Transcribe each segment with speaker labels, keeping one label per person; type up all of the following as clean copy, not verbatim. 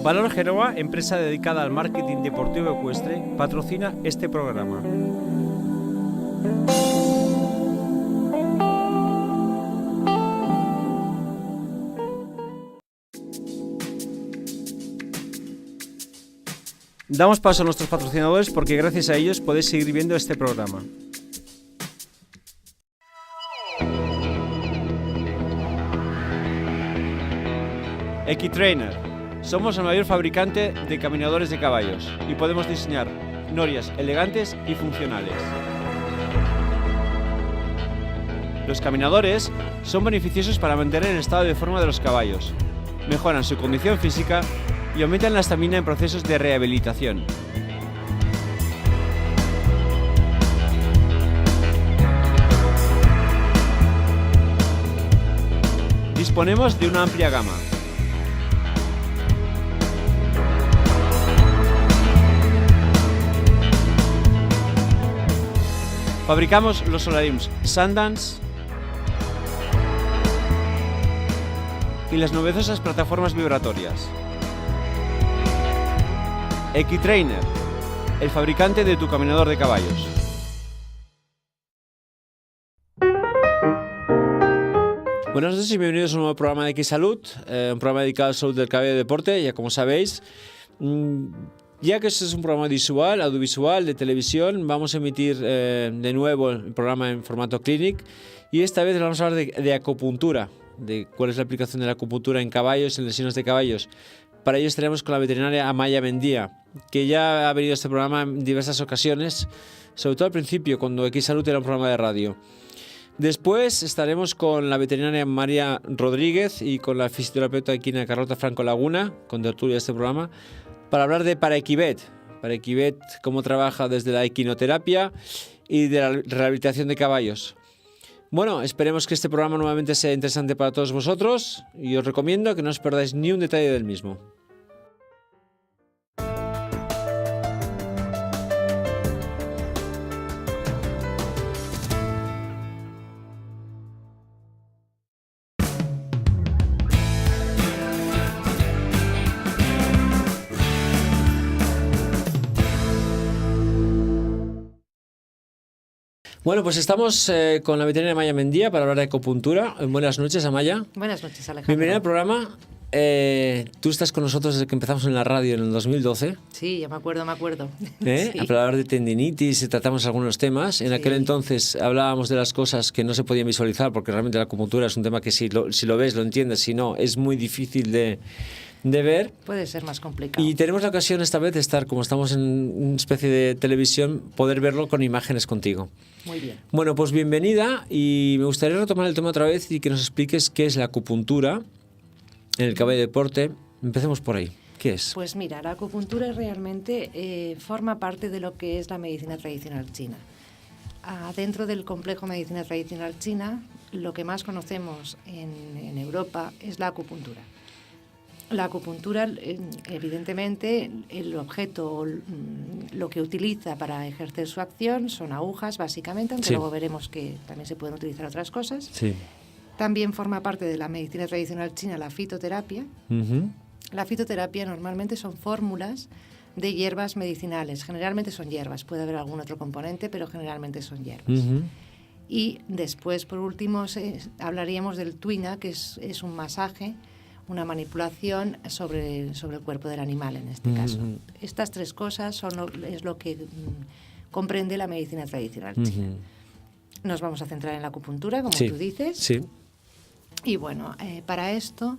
Speaker 1: Valor Génova, empresa dedicada al marketing deportivo ecuestre, patrocina este programa. Damos paso a nuestros patrocinadores porque gracias a ellos podéis seguir viendo este programa. Equitrainer. Somos el mayor fabricante de caminadores de caballos y podemos diseñar norias elegantes y funcionales. Los caminadores son beneficiosos para mantener el estado de forma de los caballos, mejoran su condición física y aumentan la estamina en procesos de rehabilitación. Disponemos de una amplia gama. Fabricamos los Solariums Sundance y las novedosas plataformas vibratorias. Equitrainer, el fabricante de tu caminador de caballos. Buenas noches y bienvenidos a un nuevo programa de Equisalud, un programa dedicado a la salud del caballo y deporte. Ya como sabéis, ya que este es un programa visual, audiovisual, de televisión, vamos a emitir de nuevo el programa en formato clinic y esta vez vamos a hablar de acupuntura, de cuál es la aplicación de la acupuntura en caballos, en lesiones de caballos. Para ello estaremos con la veterinaria Amaya Mendía, que ya ha venido a este programa en diversas ocasiones, sobre todo al principio, cuando Equisalud era un programa de radio. Después estaremos con la veterinaria María Rodríguez y con la fisioterapeuta equina Carlota Franco Laguna, con tertulia de este programa, para hablar de Paraequivet. Paraequivet, cómo trabaja desde la equinoterapia y de la rehabilitación de caballos. Bueno, esperemos que este programa nuevamente sea interesante para todos vosotros y os recomiendo que no os perdáis ni un detalle del mismo. Bueno, pues estamos con la veterinaria Amaya Mendía para hablar de acupuntura. Buenas noches, Amaya.
Speaker 2: Buenas noches, Alejandro.
Speaker 1: Bienvenida al programa. Tú estás con nosotros desde que empezamos en la radio en el 2012.
Speaker 2: Sí, ya me acuerdo.
Speaker 1: Sí. Para hablar de tendinitis, tratamos algunos temas. En aquel entonces hablábamos de las cosas que no se podían visualizar, porque realmente la acupuntura es un tema que si lo ves, lo entiendes, si no, es muy difícil de ver.
Speaker 2: Puede ser más complicado.
Speaker 1: Y tenemos la ocasión esta vez de estar, como estamos en una especie de televisión, poder verlo con imágenes contigo.
Speaker 2: Muy bien.
Speaker 1: Bueno, pues bienvenida y me gustaría retomar el tema otra vez y que nos expliques qué es la acupuntura en el caballo de deporte. Empecemos por ahí. ¿Qué es?
Speaker 2: Pues mira, la acupuntura realmente forma parte de lo que es la medicina tradicional china. Dentro del complejo medicina tradicional china, lo que más conocemos en Europa es la acupuntura. La acupuntura, evidentemente, el objeto, lo que utiliza para ejercer su acción son agujas, básicamente, aunque luego veremos que también se pueden utilizar otras cosas.
Speaker 1: Sí.
Speaker 2: También forma parte de la medicina tradicional china la fitoterapia.
Speaker 1: Uh-huh.
Speaker 2: La fitoterapia normalmente son fórmulas de hierbas medicinales. Generalmente son hierbas, puede haber algún otro componente, pero generalmente son hierbas.
Speaker 1: Uh-huh.
Speaker 2: Y después, por último, hablaríamos del tuina, que es un masaje, una manipulación sobre el cuerpo del animal en este caso. Estas tres cosas es lo que comprende la medicina tradicional china. Nos vamos a centrar en la acupuntura, como tú dices.
Speaker 1: Sí.
Speaker 2: Y bueno, para esto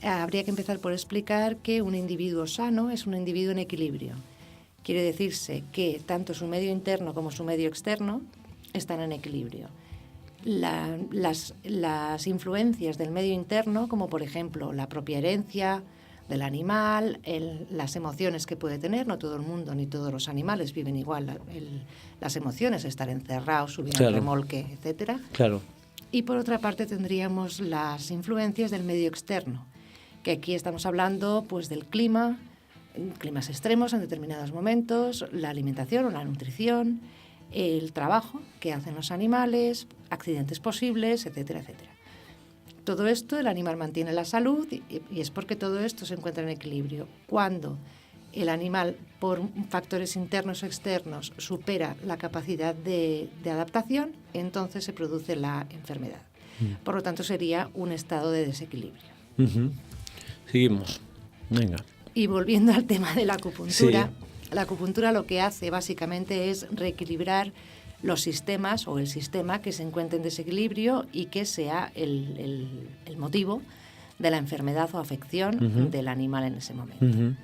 Speaker 2: habría que empezar por explicar que un individuo sano es un individuo en equilibrio. Quiere decirse que tanto su medio interno como su medio externo están en equilibrio. Las influencias del medio interno, como por ejemplo la propia herencia del animal, las emociones que puede tener, no todo el mundo ni todos los animales viven igual las emociones, estar encerrados, subir al remolque, etcétera.
Speaker 1: Claro.
Speaker 2: Y por otra parte tendríamos las influencias del medio externo, que aquí estamos hablando pues del climas extremos en determinados momentos, la alimentación o la nutrición, el trabajo que hacen los animales, accidentes posibles, etcétera, etcétera. Todo esto, el animal mantiene la salud y es porque todo esto se encuentra en equilibrio. Cuando el animal, por factores internos o externos, supera la capacidad de adaptación, entonces se produce la enfermedad. Por lo tanto, sería un estado de desequilibrio.
Speaker 1: Seguimos. Venga.
Speaker 2: Y volviendo al tema de la acupuntura,
Speaker 1: Sí.
Speaker 2: La acupuntura lo que hace básicamente es reequilibrar los sistemas o el sistema que se encuentre en desequilibrio y que sea el motivo de la enfermedad o afección del animal en ese momento.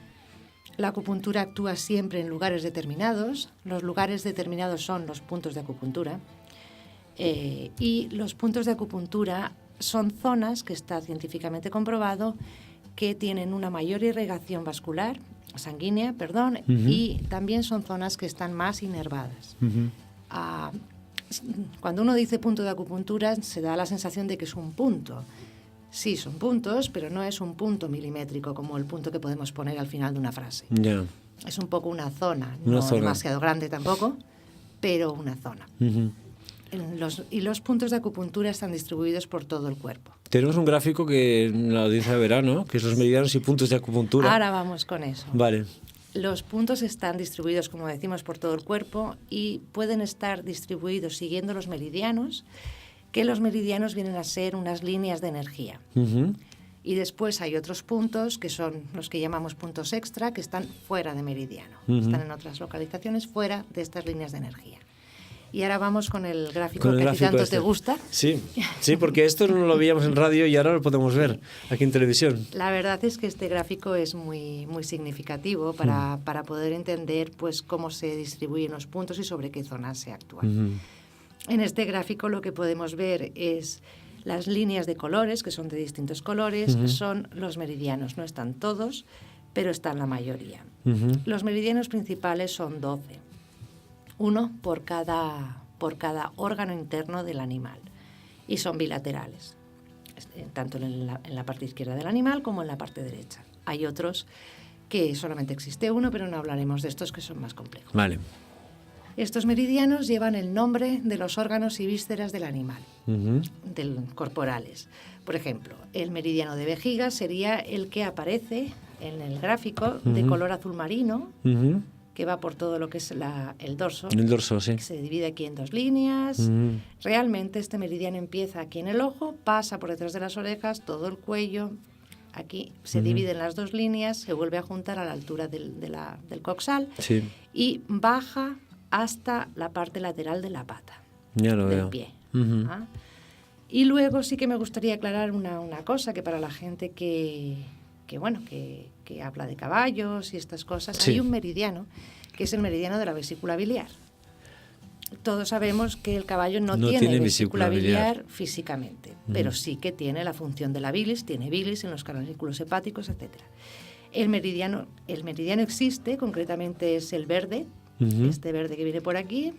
Speaker 2: La acupuntura actúa siempre en lugares determinados. Los lugares determinados son los puntos de acupuntura. Y los puntos de acupuntura son zonas que está científicamente comprobado que tienen una mayor irrigación vascular, sanguínea, y también son zonas que están más inervadas. Cuando uno dice punto de acupuntura se da la sensación de que es un punto. Sí, son puntos, pero no es un punto milimétrico como el punto que podemos poner al final de una frase.
Speaker 1: Yeah.
Speaker 2: Es un poco una zona, no demasiado grande tampoco, pero una zona. Los puntos de acupuntura están distribuidos por todo el cuerpo.
Speaker 1: Tenemos un gráfico que la audiencia verá, ¿no? Que es los meridianos y puntos de acupuntura.
Speaker 2: Ahora vamos con eso.
Speaker 1: Vale.
Speaker 2: Los puntos están distribuidos, como decimos, por todo el cuerpo y pueden estar distribuidos siguiendo los meridianos, que los meridianos vienen a ser unas líneas de energía. Y después hay otros puntos que son los que llamamos puntos extra, que están fuera de meridiano. Están en otras localizaciones fuera de estas líneas de energía. Y ahora vamos con el gráfico que a ti tanto te gusta.
Speaker 1: Sí, porque esto no lo veíamos en radio y ahora lo podemos ver aquí en televisión.
Speaker 2: La verdad es que este gráfico es muy, muy significativo para poder entender pues, cómo se distribuyen los puntos y sobre qué zonas se actúa. En este gráfico lo que podemos ver es las líneas de colores, que son de distintos colores, son los meridianos. No están todos, pero están la mayoría. Los meridianos principales son 12. Uno por cada órgano interno del animal y son bilaterales, tanto en la parte izquierda del animal como en la parte derecha. Hay otros que solamente existe uno, pero no hablaremos de estos que son más complejos.
Speaker 1: Vale.
Speaker 2: Estos meridianos llevan el nombre de los órganos y vísceras del animal, corporales. Por ejemplo, el meridiano de vejiga sería el que aparece en el gráfico de color azul marino, que va por todo lo que es el dorso. El dorso, sí. Que se divide aquí en dos líneas. Realmente este meridiano empieza aquí en el ojo, pasa por detrás de las orejas, todo el cuello. Aquí se divide en las dos líneas, se vuelve a juntar a la altura del coxal y baja hasta la parte lateral de la pata, del pie. Y luego sí que me gustaría aclarar una cosa, que para la gente que habla de caballos y estas cosas, hay un meridiano, que es el meridiano de la vesícula biliar. Todos sabemos que el caballo no tiene vesícula biliar físicamente, pero sí que tiene la función de la bilis, tiene bilis en los canalículos hepáticos, etc. El meridiano existe, concretamente es el verde, este verde que viene por aquí,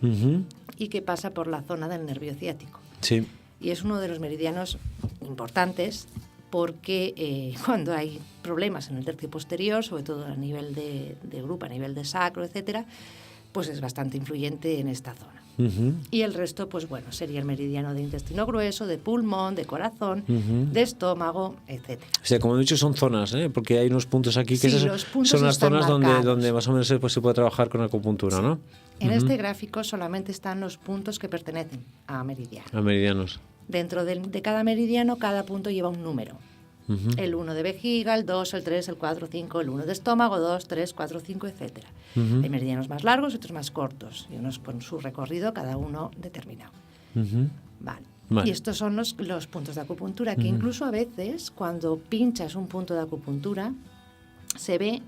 Speaker 2: y que pasa por la zona del nervio ciático. Sí. Y es uno de los meridianos importantes porque cuando hay problemas en el tercio posterior, sobre todo a nivel de grupo, a nivel de sacro, etcétera, pues es bastante influyente en esta zona. Y el resto, pues bueno, sería el meridiano de intestino grueso, de pulmón, de corazón, de estómago, etcétera.
Speaker 1: O sea, como he dicho, son zonas, ¿eh? Porque hay unos puntos aquí que son las zonas donde más o menos se puede trabajar con acupuntura, ¿no?
Speaker 2: En este gráfico solamente están los puntos que pertenecen a meridianos.
Speaker 1: A meridianos.
Speaker 2: Dentro de cada meridiano, cada punto lleva un número. El 1 de vejiga, el 2, el 3, el 4, 5, el 1 de estómago, 2, 3, 4, 5, etc. Hay meridianos más largos y otros más cortos, y unos con su recorrido cada uno determinado. Vale. Y estos son los puntos de acupuntura, que incluso a veces, cuando pinchas un punto de acupuntura, se ve,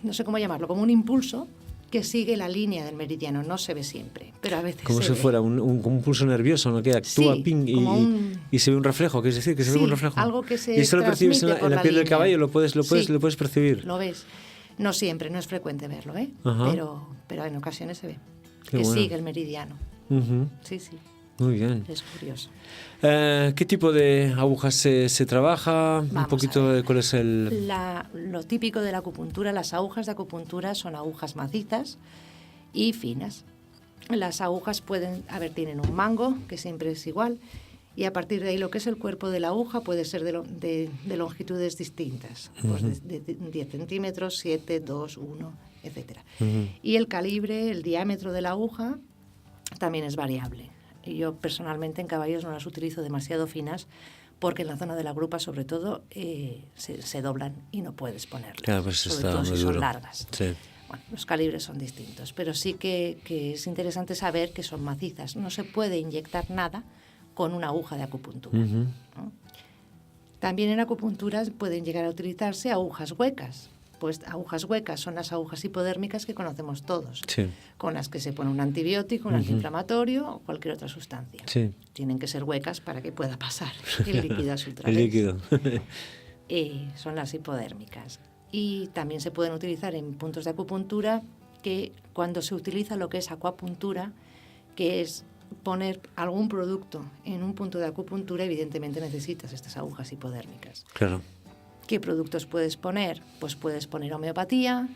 Speaker 2: no sé cómo llamarlo, como un impulso que sigue la línea del meridiano. No se ve siempre, pero a veces
Speaker 1: como si fuera un pulso nervioso, ¿no? Que actúa y se ve un reflejo, ¿qué es decir? Que se ve un reflejo.
Speaker 2: Algo que se
Speaker 1: y esto lo percibes en la piel del caballo, lo puedes percibir.
Speaker 2: Lo ves. No siempre, no es frecuente verlo, pero en ocasiones se ve.
Speaker 1: Qué bueno.
Speaker 2: Sigue el meridiano. Sí.
Speaker 1: Muy bien.
Speaker 2: Es curioso.
Speaker 1: ¿Qué tipo de agujas se trabaja?
Speaker 2: Vamos
Speaker 1: un poquito de cuál es el...
Speaker 2: Lo típico de la acupuntura, las agujas de acupuntura son agujas macizas y finas. Las agujas tienen un mango, que siempre es igual, y a partir de ahí lo que es el cuerpo de la aguja puede ser de longitudes distintas, pues de 10 centímetros, 7, 2, 1, etc. Y el calibre, el diámetro de la aguja también es variable. Y yo personalmente en caballos no las utilizo demasiado finas, porque en la zona de la grupa, sobre todo, se doblan y no puedes ponerlas,
Speaker 1: claro, pues
Speaker 2: sobre
Speaker 1: está
Speaker 2: todo
Speaker 1: muy
Speaker 2: si
Speaker 1: duro.
Speaker 2: son largas.
Speaker 1: Sí.
Speaker 2: Bueno, los calibres son distintos, pero sí que es interesante saber que son macizas. No se puede inyectar nada con una aguja de acupuntura, ¿no? También en acupuntura pueden llegar a utilizarse agujas huecas. Pues agujas huecas son las agujas hipodérmicas que conocemos todos,
Speaker 1: Sí.
Speaker 2: con las que se pone un antibiótico, un antiinflamatorio o cualquier otra sustancia.
Speaker 1: Sí.
Speaker 2: Tienen que ser huecas para que pueda pasar el líquido a su través.
Speaker 1: El líquido.
Speaker 2: Son las hipodérmicas. Y también se pueden utilizar en puntos de acupuntura, que cuando se utiliza lo que es acuapuntura, que es poner algún producto en un punto de acupuntura, evidentemente necesitas estas agujas hipodérmicas.
Speaker 1: Claro.
Speaker 2: ¿Qué productos puedes poner? Pues puedes poner homeopatía,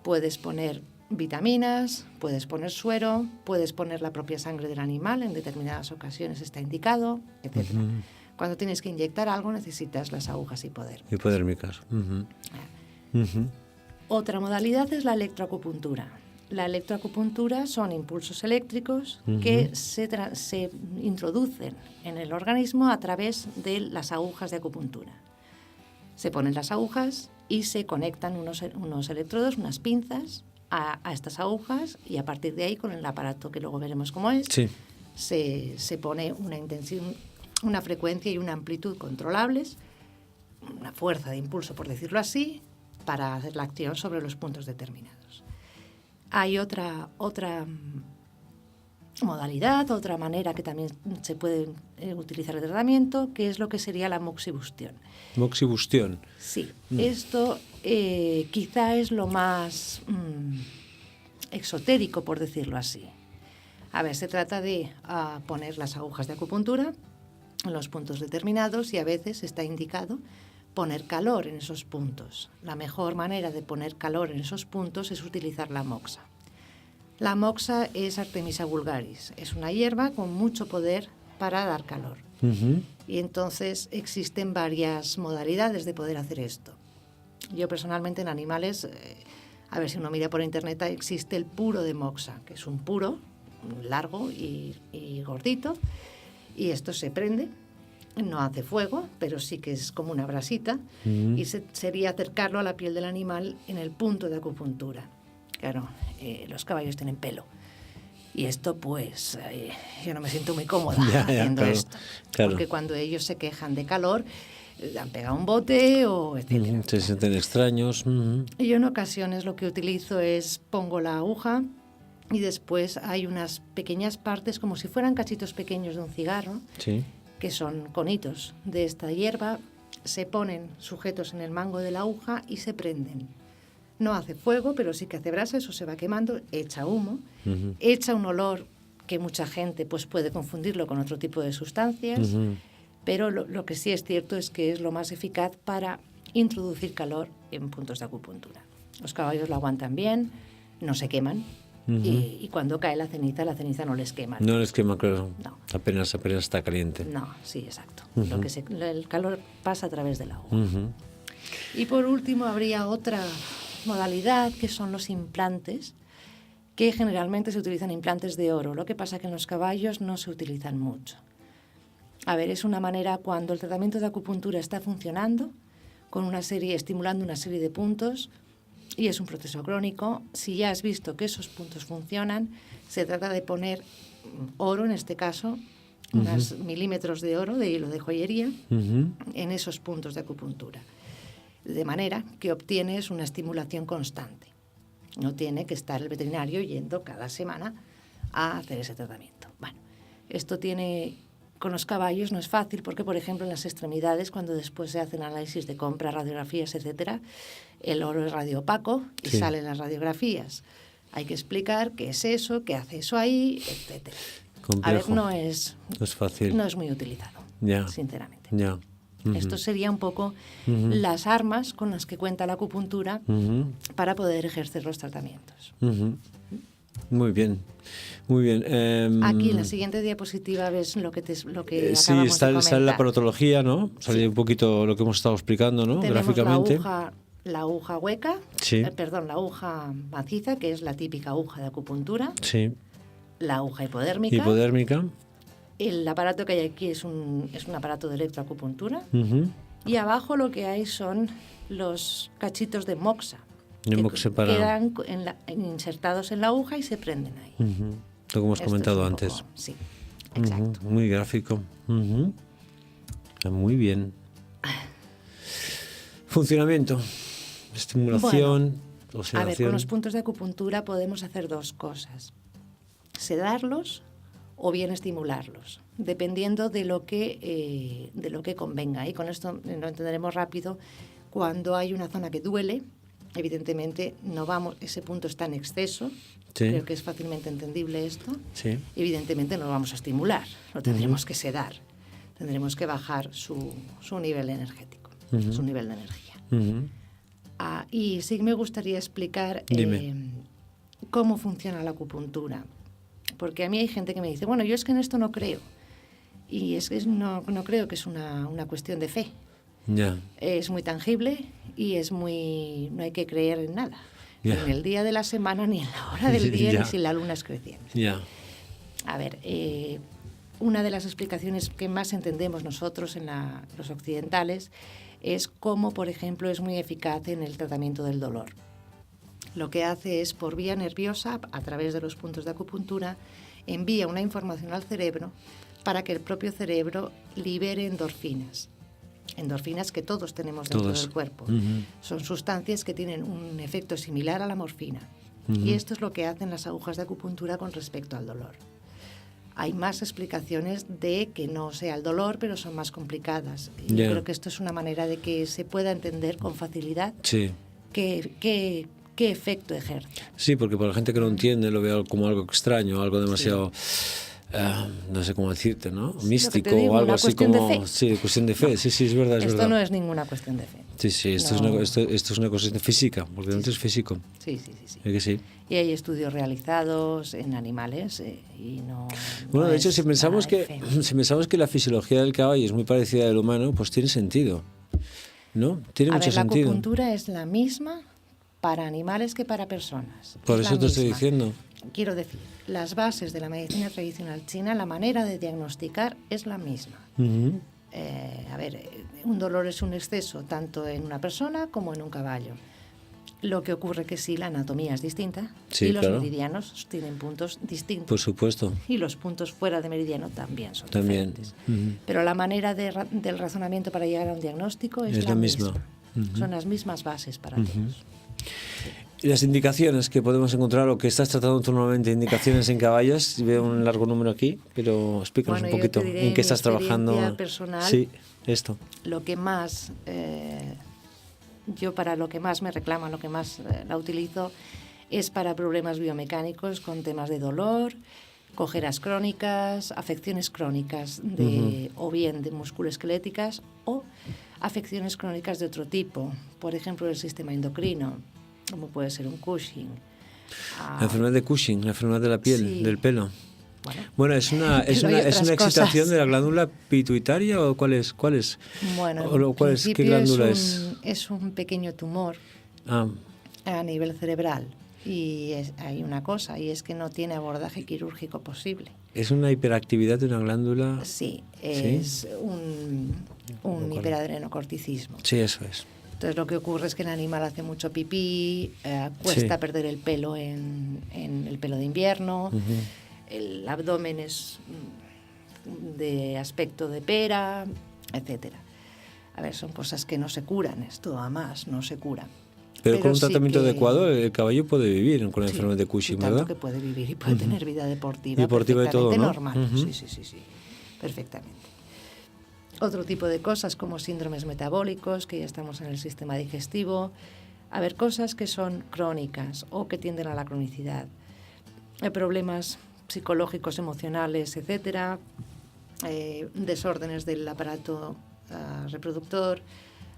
Speaker 2: puedes poner vitaminas, puedes poner suero, puedes poner la propia sangre del animal, en determinadas ocasiones está indicado, etc. Cuando tienes que inyectar algo necesitas las agujas hipodérmicas.
Speaker 1: Hipodérmicas.
Speaker 2: Otra modalidad es la electroacupuntura. La electroacupuntura son impulsos eléctricos que se introducen en el organismo a través de las agujas de acupuntura. Se ponen las agujas y se conectan unos electrodos, unas pinzas a estas agujas, y a partir de ahí, con el aparato que luego veremos cómo es,
Speaker 1: Sí.
Speaker 2: se pone una intención, una frecuencia y una amplitud controlables, una fuerza de impulso, por decirlo así, para hacer la acción sobre los puntos determinados. Hay otra modalidad, otra manera que también se puede utilizar el tratamiento, que es lo que sería la moxibustión.
Speaker 1: Moxibustión.
Speaker 2: Sí, esto quizá es lo más exotérico, por decirlo así. A ver, se trata de poner las agujas de acupuntura en los puntos determinados, y a veces está indicado poner calor en esos puntos. La mejor manera de poner calor en esos puntos es utilizar la moxa. La moxa es Artemisa vulgaris, es una hierba con mucho poder para dar calor. Y entonces existen varias modalidades de poder hacer esto. Yo personalmente en animales, a ver si uno mira por internet, existe el puro de moxa, que es un puro largo y gordito, y esto se prende. No hace fuego, pero sí que es como una brasita, y sería acercarlo a la piel del animal en el punto de acupuntura. Claro, los caballos tienen pelo, y esto pues yo no me siento muy cómoda haciendo esto, porque cuando ellos se quejan de calor, han pegado un bote o etcétera.
Speaker 1: Se sienten extraños.
Speaker 2: Y yo en ocasiones lo que utilizo es pongo la aguja, y después hay unas pequeñas partes como si fueran cachitos pequeños de un cigarro,
Speaker 1: Sí.
Speaker 2: que son conitos de esta hierba, se ponen sujetos en el mango de la aguja y se prenden. No hace fuego, pero sí que hace brasa, eso se va quemando, echa humo, echa un olor que mucha gente pues puede confundirlo con otro tipo de sustancias, pero lo que sí es cierto es que es lo más eficaz para introducir calor en puntos de acupuntura. Los caballos lo aguantan bien, no se queman, y cuando cae la ceniza no les quema.
Speaker 1: No les quema, claro.
Speaker 2: No.
Speaker 1: Apenas está caliente.
Speaker 2: No, sí, exacto. El calor pasa a través del agua. Y por último habría otra modalidad, que son los implantes, que generalmente se utilizan implantes de oro. Lo que pasa es que en los caballos no se utilizan mucho. A ver, es una manera cuando el tratamiento de acupuntura está funcionando, estimulando una serie de puntos, y es un proceso crónico. Si ya has visto que esos puntos funcionan, se trata de poner oro, en este caso, unos milímetros de oro, de hilo de joyería, en esos puntos de acupuntura. De manera que obtienes una estimulación constante. No tiene que estar el veterinario yendo cada semana a hacer ese tratamiento. Bueno, esto con los caballos no es fácil porque, por ejemplo, en las extremidades, cuando después se hacen análisis de compra, radiografías, etcétera, el oro es radioopaco y salen las radiografías. Hay que explicar qué es eso, qué hace eso ahí, etcétera.
Speaker 1: Complejo.
Speaker 2: A ver, no es
Speaker 1: fácil.
Speaker 2: No es muy utilizado, sinceramente.
Speaker 1: Ya.
Speaker 2: Esto sería un poco las armas con las que cuenta la acupuntura para poder ejercer los tratamientos.
Speaker 1: Muy bien. Muy bien.
Speaker 2: Aquí en la siguiente diapositiva ves lo que
Speaker 1: sí,
Speaker 2: acabamos
Speaker 1: está,
Speaker 2: de comentar.
Speaker 1: está en la aparatología, ¿no? Sale
Speaker 2: Sí.
Speaker 1: un poquito lo que hemos estado explicando, ¿no?
Speaker 2: Tenemos
Speaker 1: Gráficamente.
Speaker 2: la aguja hueca,
Speaker 1: Sí.
Speaker 2: la aguja maciza, que es la típica aguja de acupuntura,
Speaker 1: Sí.
Speaker 2: la aguja hipodérmica.
Speaker 1: Hipodérmica.
Speaker 2: El aparato que hay aquí es un aparato de electroacupuntura.
Speaker 1: Ujú.
Speaker 2: Y abajo lo que hay son los cachitos de moxa.
Speaker 1: De moxa para...
Speaker 2: quedan insertados en la aguja y se prenden ahí.
Speaker 1: Ujú. Lo que hemos
Speaker 2: Esto
Speaker 1: comentado
Speaker 2: es un
Speaker 1: antes.
Speaker 2: poco, sí, exacto.
Speaker 1: Ujú. Muy gráfico. Ujú. Muy bien. Funcionamiento. Estimulación.
Speaker 2: A ver, con los puntos de acupuntura podemos hacer dos cosas. Sedarlos o bien estimularlos, dependiendo de lo que convenga. Y con esto lo entenderemos rápido. Cuando hay una zona que duele, evidentemente ese punto está en exceso.
Speaker 1: Sí.
Speaker 2: Creo que es fácilmente entendible esto.
Speaker 1: Sí.
Speaker 2: Evidentemente no lo vamos a estimular, lo tendremos que sedar. Tendremos que bajar su nivel energético, su nivel de energía. Y sí me gustaría explicar cómo funciona la acupuntura. Porque a mí hay gente que me dice, bueno, yo es que en esto no creo. Y es que no creo que es una cuestión de fe.
Speaker 1: Ya.
Speaker 2: Es muy tangible y no hay que creer en nada. Ni en el día de la semana, ni en la hora del día, ni si la luna es creciente.
Speaker 1: Ya.
Speaker 2: A ver, una de las explicaciones que más entendemos nosotros los occidentales es cómo, por ejemplo, es muy eficaz en el tratamiento del dolor. Lo que hace es, por vía nerviosa, a través de los puntos de acupuntura, envía una información al cerebro para que el propio cerebro libere endorfinas. Endorfinas que todos tenemos dentro del cuerpo. Son sustancias que tienen un efecto similar a la morfina. Y esto es lo que hacen las agujas de acupuntura con respecto al dolor. Hay más explicaciones de que no sea el dolor, pero son más complicadas. Y yo creo que esto es una manera de que se pueda entender con facilidad qué efecto ejerce.
Speaker 1: Sí, porque para la gente que no entiende lo veo como algo extraño, algo demasiado... no sé cómo decirte, ¿no? Místico
Speaker 2: digo,
Speaker 1: o algo
Speaker 2: una
Speaker 1: así
Speaker 2: cuestión
Speaker 1: como...
Speaker 2: de fe.
Speaker 1: Sí, cuestión de fe, no. Sí, es verdad, es
Speaker 2: esto
Speaker 1: verdad.
Speaker 2: No es ninguna cuestión de fe.
Speaker 1: Sí, esto, no. esto es una cuestión física, porque no es físico.
Speaker 2: Sí.
Speaker 1: ¿Es que sí?
Speaker 2: Y hay estudios realizados en animales y no...
Speaker 1: Bueno,
Speaker 2: no
Speaker 1: de hecho, si pensamos que la fisiología del caballo es muy parecida al humano, pues tiene sentido, ¿no? Tiene mucho sentido.
Speaker 2: La acupuntura es la misma para animales que para personas.
Speaker 1: Por eso te estoy diciendo.
Speaker 2: Quiero decir, las bases de la medicina tradicional china, la manera de diagnosticar es la misma. Un dolor es un exceso tanto en una persona como en un caballo. Lo que ocurre que sí, la anatomía es distinta y los meridianos tienen puntos distintos.
Speaker 1: Por supuesto.
Speaker 2: Y los puntos fuera de meridiano también son diferentes. Pero la manera del razonamiento para llegar a un diagnóstico es la misma. Son las mismas bases para todos.
Speaker 1: Y las indicaciones que podemos encontrar, o que estás tratando tú normalmente, indicaciones en caballos, veo un largo número aquí, pero explícanos un poquito en qué estás trabajando.
Speaker 2: Personal,
Speaker 1: sí, esto.
Speaker 2: Lo que más, para lo que más me reclaman, lo que más la utilizo, es para problemas biomecánicos con temas de dolor, cojeras crónicas, afecciones crónicas, o bien de musculoesqueléticas o afecciones crónicas de otro tipo, por ejemplo, del sistema endocrino, como puede ser un Cushing.
Speaker 1: La enfermedad de Cushing, la enfermedad de la piel, del pelo. Bueno, es una excitación de la glándula pituitaria, ¿o cuál es?
Speaker 2: Bueno,
Speaker 1: ¿qué glándula es?
Speaker 2: Es un pequeño tumor a nivel cerebral. Y hay una cosa, y es que no tiene abordaje quirúrgico posible.
Speaker 1: ¿Es una hiperactividad de una glándula?
Speaker 2: Sí, es un hiperadrenocorticismo.
Speaker 1: Sí, eso es.
Speaker 2: Entonces lo que ocurre es que el animal hace mucho pipí, cuesta perder el pelo en el pelo de invierno, el abdomen es de aspecto de pera, etcétera. A ver, son cosas que no se curan, esto además no se cura.
Speaker 1: Pero con un tratamiento adecuado el caballo puede vivir con la enfermedad de Cushing, ¿verdad?
Speaker 2: Tanto que puede vivir y puede tener vida deportiva
Speaker 1: y todo, ¿no?
Speaker 2: normal. Sí, perfectamente. Otro tipo de cosas como síndromes metabólicos, que ya estamos en el sistema digestivo. A ver, cosas que son crónicas o que tienden a la cronicidad. Hay problemas psicológicos, emocionales, etcétera. Desórdenes del aparato reproductor,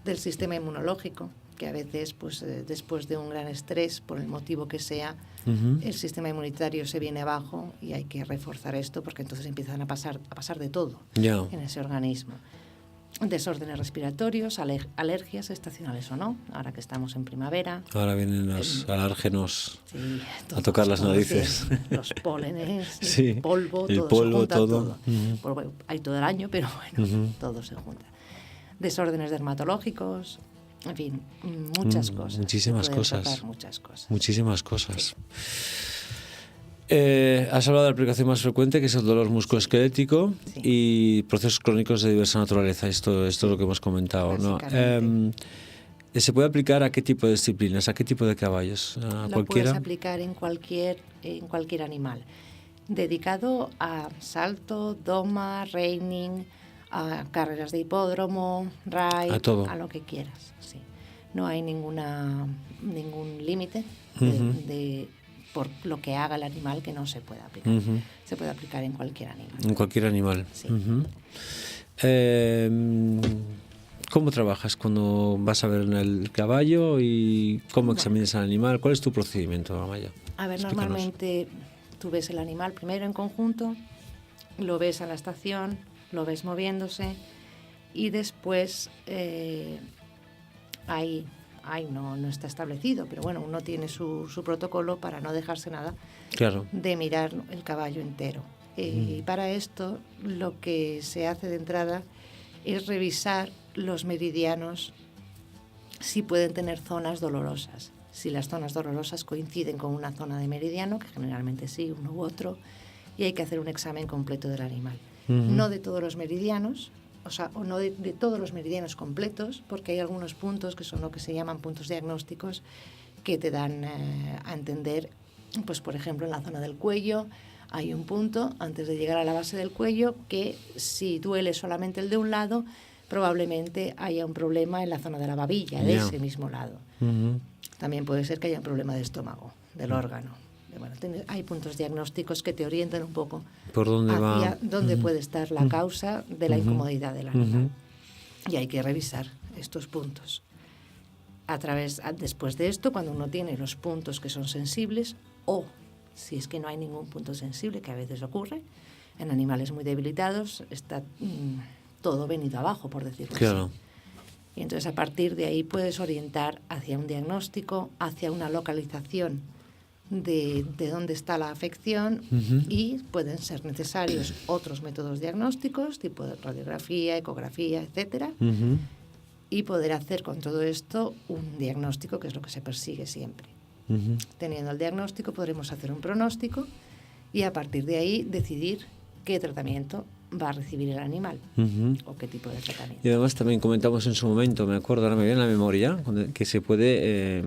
Speaker 2: del sistema inmunológico. que a veces, pues después de un gran estrés, por el motivo que sea, el sistema inmunitario se viene abajo y hay que reforzar esto porque entonces empiezan a pasar de todo en ese organismo. Desórdenes respiratorios, alergias estacionales o no, ahora que estamos en primavera.
Speaker 1: Ahora vienen los alérgenos
Speaker 2: sí,
Speaker 1: a tocar las narices.
Speaker 2: Los pólenes,
Speaker 1: sí,
Speaker 2: el polvo,
Speaker 1: el
Speaker 2: todo
Speaker 1: polvo,
Speaker 2: se junta,
Speaker 1: todo.
Speaker 2: Pues, bueno, hay todo el año, pero bueno, todo se junta. Desórdenes dermatológicos, en fin, muchas cosas.
Speaker 1: Muchísimas cosas.
Speaker 2: Muchas cosas.
Speaker 1: Muchísimas cosas. Has hablado de la aplicación más frecuente, que es el dolor musculoesquelético, y procesos crónicos de diversa naturaleza. Esto es lo que hemos comentado, ¿no? ¿Se puede aplicar a qué tipo de disciplinas, a qué tipo de caballos? ¿A
Speaker 2: Lo puedes aplicar en cualquier animal, dedicado a salto, doma, reining, a carreras de hipódromo, ride, a lo que quieras. Sí. No hay ningún límite por lo que haga el animal que no se pueda aplicar. Se puede aplicar en cualquier animal.
Speaker 1: En cualquier animal.
Speaker 2: Sí.
Speaker 1: ¿Cómo trabajas cuando vas a ver el caballo y cómo examinas al animal? ¿Cuál es tu procedimiento, Amaya?
Speaker 2: A ver, explícanos. Normalmente tú ves el animal primero en conjunto, lo ves a la estación, lo ves moviéndose y después no está establecido, pero bueno, uno tiene su protocolo para no dejarse nada de mirar el caballo entero. Y para esto lo que se hace de entrada es revisar los meridianos si pueden tener zonas dolorosas. Si las zonas dolorosas coinciden con una zona de meridiano, que generalmente sí, uno u otro, y hay que hacer un examen completo del animal. No de todos los meridianos, o no de todos los meridianos completos, porque hay algunos puntos que son lo que se llaman puntos diagnósticos que te dan a entender, pues por ejemplo en la zona del cuello hay un punto antes de llegar a la base del cuello que si duele solamente el de un lado, probablemente haya un problema en la zona de la babilla, de ese mismo lado. También puede ser que haya un problema de estómago, del órgano. Bueno, hay puntos diagnósticos que te orientan un poco
Speaker 1: por dónde
Speaker 2: dónde puede estar la causa de la incomodidad del animal. Y hay que revisar estos puntos. Después de esto, cuando uno tiene los puntos que son sensibles, o si es que no hay ningún punto sensible, que a veces ocurre, en animales muy debilitados está todo venido abajo, por decirlo así. Y entonces a partir de ahí puedes orientar hacia un diagnóstico, hacia una localización de dónde está la afección y pueden ser necesarios otros métodos diagnósticos, tipo de radiografía, ecografía, etcétera, y poder hacer con todo esto un diagnóstico, que es lo que se persigue siempre. Teniendo el diagnóstico podremos hacer un pronóstico y a partir de ahí decidir qué tratamiento va a recibir el animal o qué tipo de tratamiento.
Speaker 1: Y además también comentamos en su momento, me acuerdo, ahora me viene a la memoria, que se puede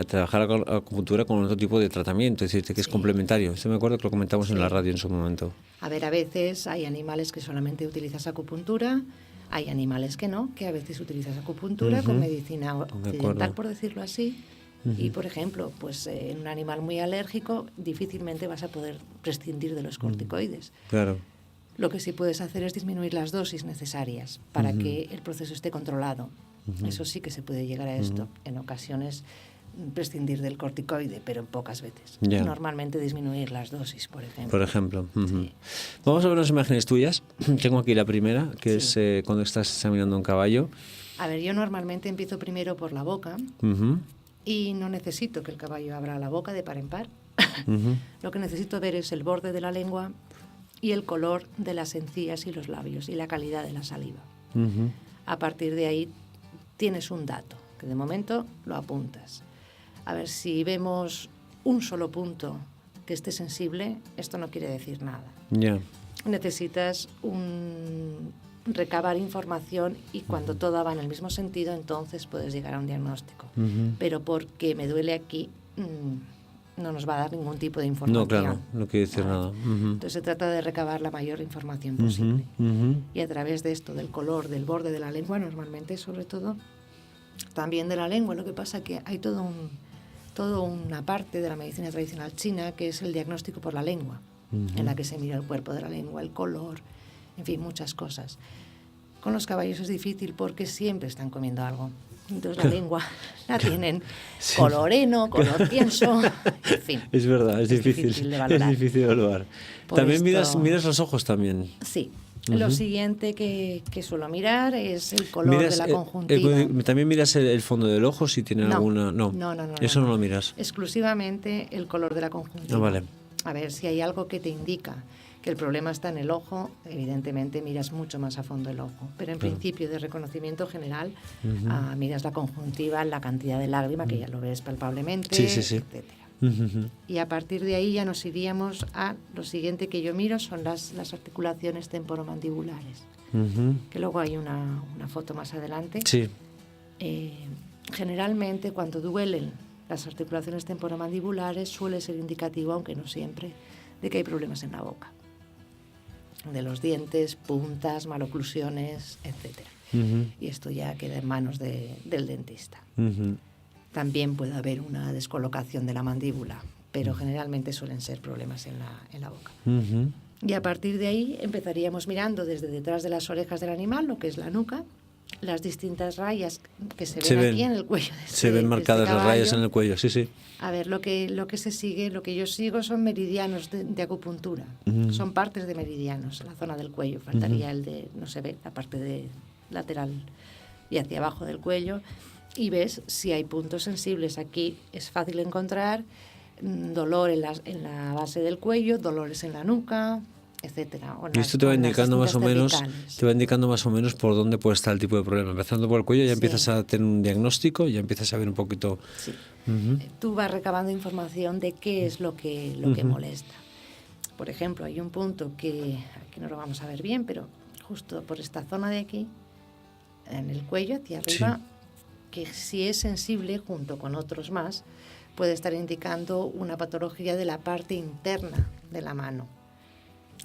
Speaker 1: trabajar la acupuntura con otro tipo de tratamiento, es decir, que es complementario. Eso me acuerdo que lo comentamos en la radio en su momento.
Speaker 2: A veces hay animales que solamente utilizas acupuntura, hay animales que no, que a veces utilizas acupuntura con medicina occidental, por decirlo así. Y, por ejemplo, pues en un animal muy alérgico difícilmente vas a poder prescindir de los corticoides.
Speaker 1: Claro.
Speaker 2: Lo que sí puedes hacer es disminuir las dosis necesarias para que el proceso esté controlado. Eso sí que se puede llegar a esto. En ocasiones prescindir del corticoide, pero pocas veces. Normalmente disminuir las dosis, por ejemplo.
Speaker 1: Por ejemplo. Sí. Vamos a ver unas imágenes tuyas. Tengo aquí la primera, que es cuando estás examinando un caballo.
Speaker 2: A ver, yo normalmente empiezo primero por la boca. Y no necesito que el caballo abra la boca de par en par. Lo que necesito ver es el borde de la lengua y el color de las encías y los labios y la calidad de la saliva. A partir de ahí tienes un dato, que de momento lo apuntas. A ver, si vemos un solo punto que esté sensible, esto no quiere decir nada. Necesitas recabar información y cuando todo va en el mismo sentido, entonces puedes llegar a un diagnóstico. Pero porque me duele aquí, no nos va a dar ningún tipo de información.
Speaker 1: No, claro, no quiere decir nada.
Speaker 2: Entonces se trata de recabar la mayor información posible. Y a través de esto, del color, del borde de la lengua, normalmente, sobre todo, también de la lengua. Lo que pasa es que hay toda una parte de la medicina tradicional china que es el diagnóstico por la lengua, en la que se mira el cuerpo de la lengua, el color, en fin, muchas cosas. Con los caballos es difícil porque siempre están comiendo algo. Entonces la lengua la tienen color heno, color pienso, en fin.
Speaker 1: Es verdad, es difícil
Speaker 2: de valorar.
Speaker 1: Es difícil de evaluar.
Speaker 2: Por
Speaker 1: También
Speaker 2: esto-
Speaker 1: miras los ojos también.
Speaker 2: Sí. Lo siguiente que suelo mirar es el color
Speaker 1: Miras,
Speaker 2: de la conjuntiva.
Speaker 1: también miras el fondo del ojo si tiene
Speaker 2: No.
Speaker 1: alguna...
Speaker 2: No,
Speaker 1: Eso no lo miras.
Speaker 2: Exclusivamente el color de la conjuntiva.
Speaker 1: Vale.
Speaker 2: A ver si hay algo que te indica que el problema está en el ojo, evidentemente miras mucho más a fondo el ojo. Pero en principio de reconocimiento general, miras la conjuntiva, la cantidad de lágrima, que ya lo ves palpablemente,
Speaker 1: Sí.
Speaker 2: etcétera. Y a partir de ahí ya nos iríamos a lo siguiente que yo miro, son las articulaciones temporomandibulares. Que luego hay una foto más adelante.
Speaker 1: Sí.
Speaker 2: Generalmente cuando duelen las articulaciones temporomandibulares suele ser indicativo, aunque no siempre, de que hay problemas en la boca. De los dientes, puntas, maloclusiones, etcétera. Y esto ya queda en manos del dentista. También puede haber una descolocación de la mandíbula, pero generalmente suelen ser problemas en la boca. Y a partir de ahí empezaríamos mirando desde detrás de las orejas del animal, lo que es la nuca, las distintas rayas que se ven aquí en el cuello.
Speaker 1: Se ven marcadas las rayas en el cuello, sí.
Speaker 2: A ver, lo que se sigue, lo que yo sigo son meridianos de acupuntura. Son partes de meridianos, la zona del cuello. Faltaría el de, no se ve, la parte de lateral y hacia abajo del cuello. Y ves si hay puntos sensibles. Aquí es fácil encontrar dolor en la base del cuello, dolores en la nuca, etcétera.
Speaker 1: Y esto te va indicando más o menos por dónde puede estar el tipo de problema. Empezando por el cuello ya empiezas a tener un diagnóstico, ya empiezas a ver un poquito.
Speaker 2: Sí. Tú vas recabando información de qué es lo que molesta. Por ejemplo, hay un punto que aquí no lo vamos a ver bien, pero justo por esta zona de aquí, en el cuello hacia arriba, que si es sensible junto con otros más, puede estar indicando una patología de la parte interna de la mano.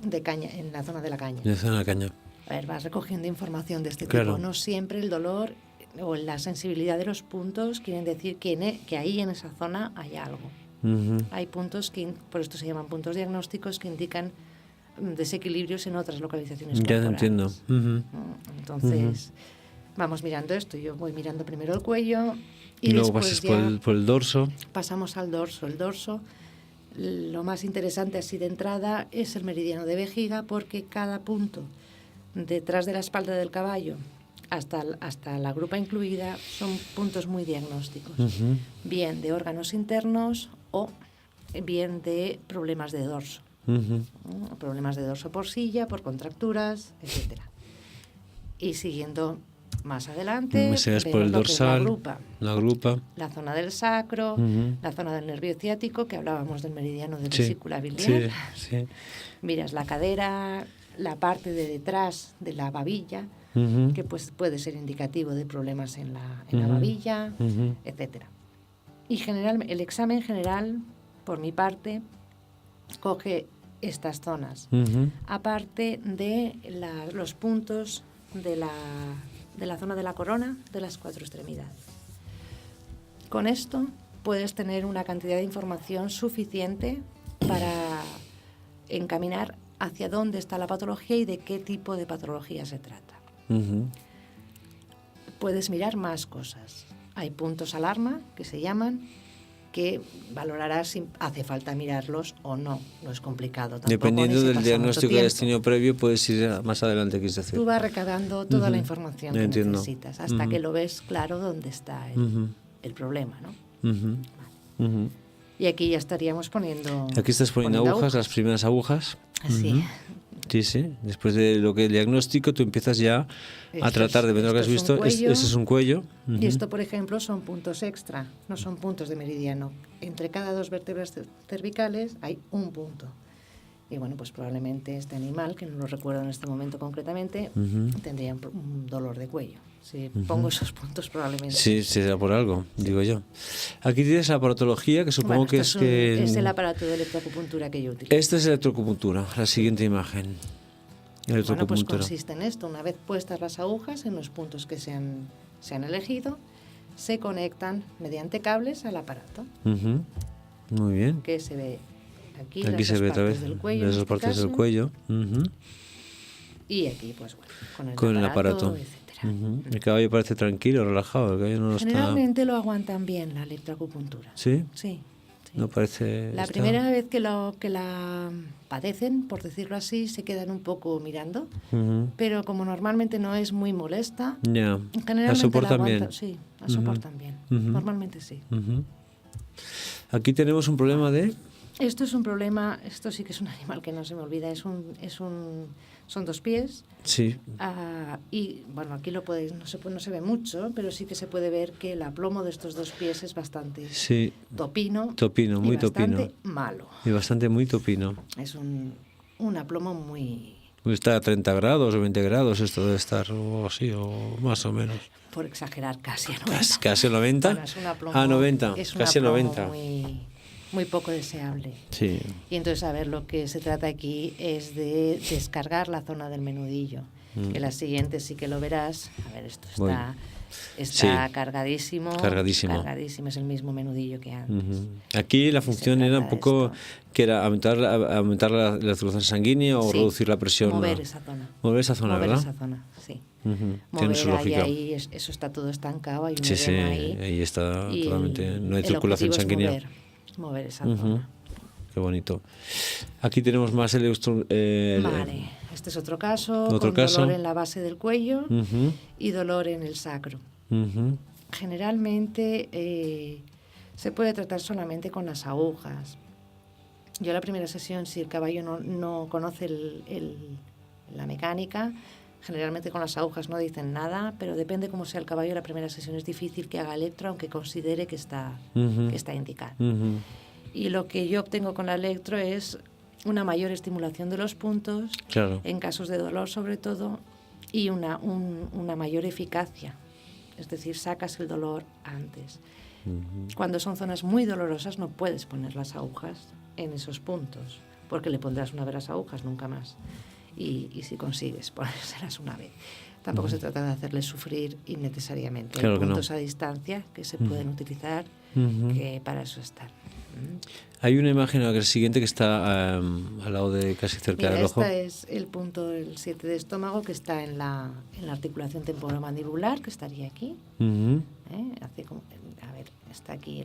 Speaker 2: De caña, en la zona de la caña.
Speaker 1: En la zona de la caña.
Speaker 2: A ver, vas recogiendo información de este tipo. No siempre el dolor o la sensibilidad de los puntos quieren decir que ahí en esa zona hay algo. Hay puntos que, por esto se llaman puntos diagnósticos, que indican desequilibrios en otras localizaciones corporales.
Speaker 1: Ya entiendo.
Speaker 2: Entonces, vamos mirando esto. Yo voy mirando primero el cuello y
Speaker 1: luego
Speaker 2: después
Speaker 1: pasas por el dorso.
Speaker 2: Pasamos al dorso. El dorso, lo más interesante así de entrada es el meridiano de vejiga, porque cada punto detrás de la espalda del caballo hasta la grupa incluida son puntos muy diagnósticos, bien de órganos internos o bien de problemas de dorso, problemas de dorso por silla, por contracturas, etcétera. Y siguiendo más adelante,
Speaker 1: por el dorsal, la grupa,
Speaker 2: la zona del sacro, la zona del nervio ciático, que hablábamos del meridiano de vesícula biliar.
Speaker 1: Sí.
Speaker 2: Miras la cadera, la parte de detrás de la babilla, que pues puede ser indicativo de problemas en la babilla, etcétera. Y el examen general, por mi parte, coge estas zonas, aparte de los puntos de la zona de la corona, de las 4 extremidades. Con esto puedes tener una cantidad de información suficiente para encaminar hacia dónde está la patología y de qué tipo de patología se trata. Puedes mirar más cosas. Hay puntos alarma, que se llaman, que valorarás si hace falta mirarlos o no. No es complicado tampoco.
Speaker 1: Dependiendo del diagnóstico que hayas tenido previo, puedes ir más adelante, quieres decir.
Speaker 2: Tú vas recabando toda la información que necesitas hasta que lo ves claro dónde está el problema, ¿no? Y aquí ya estaríamos poniendo...
Speaker 1: Aquí estás poniendo agujas, las primeras agujas.
Speaker 2: Sí.
Speaker 1: Sí. Después de lo que el diagnóstico, tú empiezas ya a tratar, dependiendo de lo que has visto. Ese es un cuello.
Speaker 2: Y esto, por ejemplo, son puntos extra, no son puntos de meridiano. Entre cada 2 vértebras cervicales hay un punto. Y bueno, pues probablemente este animal, que no lo recuerdo en este momento concretamente, tendría un dolor de cuello. Si pongo esos puntos, probablemente.
Speaker 1: Sí, será por algo, digo yo. Aquí tienes la aparatología, que supongo que es que...
Speaker 2: Es el aparato de electroacupuntura que yo utilizo.
Speaker 1: Esta es electroacupuntura, la siguiente imagen.
Speaker 2: Bueno, pues consiste en esto. Una vez puestas las agujas en los puntos que se han elegido, se conectan mediante cables al aparato.
Speaker 1: Muy bien.
Speaker 2: Que se ve aquí
Speaker 1: se ve otra vez las dos partes del cuello.
Speaker 2: Y aquí, pues bueno,
Speaker 1: con el aparato.
Speaker 2: etcétera. etcétera.
Speaker 1: El caballo parece tranquilo, relajado. El caballo no
Speaker 2: Generalmente lo aguantan bien la electroacupuntura.
Speaker 1: ¿Sí?
Speaker 2: Sí.
Speaker 1: No parece...
Speaker 2: La primera vez que la padecen, por decirlo así, se quedan un poco mirando, pero como normalmente no es muy molesta, generalmente
Speaker 1: la soportan
Speaker 2: aguantan,
Speaker 1: bien.
Speaker 2: sí, la soportan bien. Normalmente sí.
Speaker 1: Aquí tenemos un problema de...
Speaker 2: Esto es un problema, esto sí que es un animal que no se me olvida, son 2 pies.
Speaker 1: Sí.
Speaker 2: Y bueno, aquí lo podéis, no se ve mucho, pero sí que se puede ver que el aplomo de estos 2 pies es bastante topino,
Speaker 1: muy
Speaker 2: bastante
Speaker 1: topino.
Speaker 2: malo.
Speaker 1: Y bastante muy topino.
Speaker 2: Es un aplomo muy...
Speaker 1: Está a 30 grados o 20 grados, esto debe estar o así, o más o menos.
Speaker 2: Por exagerar, casi a 90.
Speaker 1: ¿Casi a 90?
Speaker 2: Bueno, es un aplomo,
Speaker 1: 90,
Speaker 2: es un
Speaker 1: casi a
Speaker 2: aplomo
Speaker 1: 90.
Speaker 2: muy poco deseable.
Speaker 1: Sí.
Speaker 2: Y entonces, a ver, lo que se trata aquí es de descargar la zona del menudillo. Que la siguiente sí que lo verás. A ver, esto está cargadísimo. Cargadísimo, es el mismo menudillo que antes.
Speaker 1: Aquí la función era un poco que era aumentar la circulación sanguínea o reducir la presión.
Speaker 2: Mover esa zona.
Speaker 1: Mover esa zona,
Speaker 2: mover
Speaker 1: ¿verdad?
Speaker 2: Esa zona, sí.
Speaker 1: Tiene su lógica.
Speaker 2: Ahí eso está todo estancado. Hay un
Speaker 1: ahí está totalmente. No hay circulación sanguínea.
Speaker 2: Mover esa zona.
Speaker 1: Qué bonito. Aquí tenemos más
Speaker 2: Vale, este es otro caso. Dolor en la base del cuello y dolor en el sacro. Generalmente se puede tratar solamente con las agujas. Yo la primera sesión, si el caballo no conoce la mecánica, generalmente con las agujas no dicen nada, pero depende cómo sea el caballo, la primera sesión es difícil que haga electro, aunque considere que está indicado. Y lo que yo obtengo con la electro es una mayor estimulación de los puntos, en casos de dolor sobre todo, y una mayor eficacia. Es decir, sacas el dolor antes. Cuando son zonas muy dolorosas no puedes poner las agujas en esos puntos, porque le pondrás una vez las agujas, nunca más. Y si consigues ponérselas una vez. Tampoco se trata de hacerles sufrir innecesariamente. Hay puntos a distancia que se pueden utilizar, que para eso están.
Speaker 1: Hay una imagen a la siguiente que está al lado de casi cerca del ojo.
Speaker 2: Este es el punto del 7 de estómago que está en la articulación temporomandibular, que estaría aquí. A ver, está aquí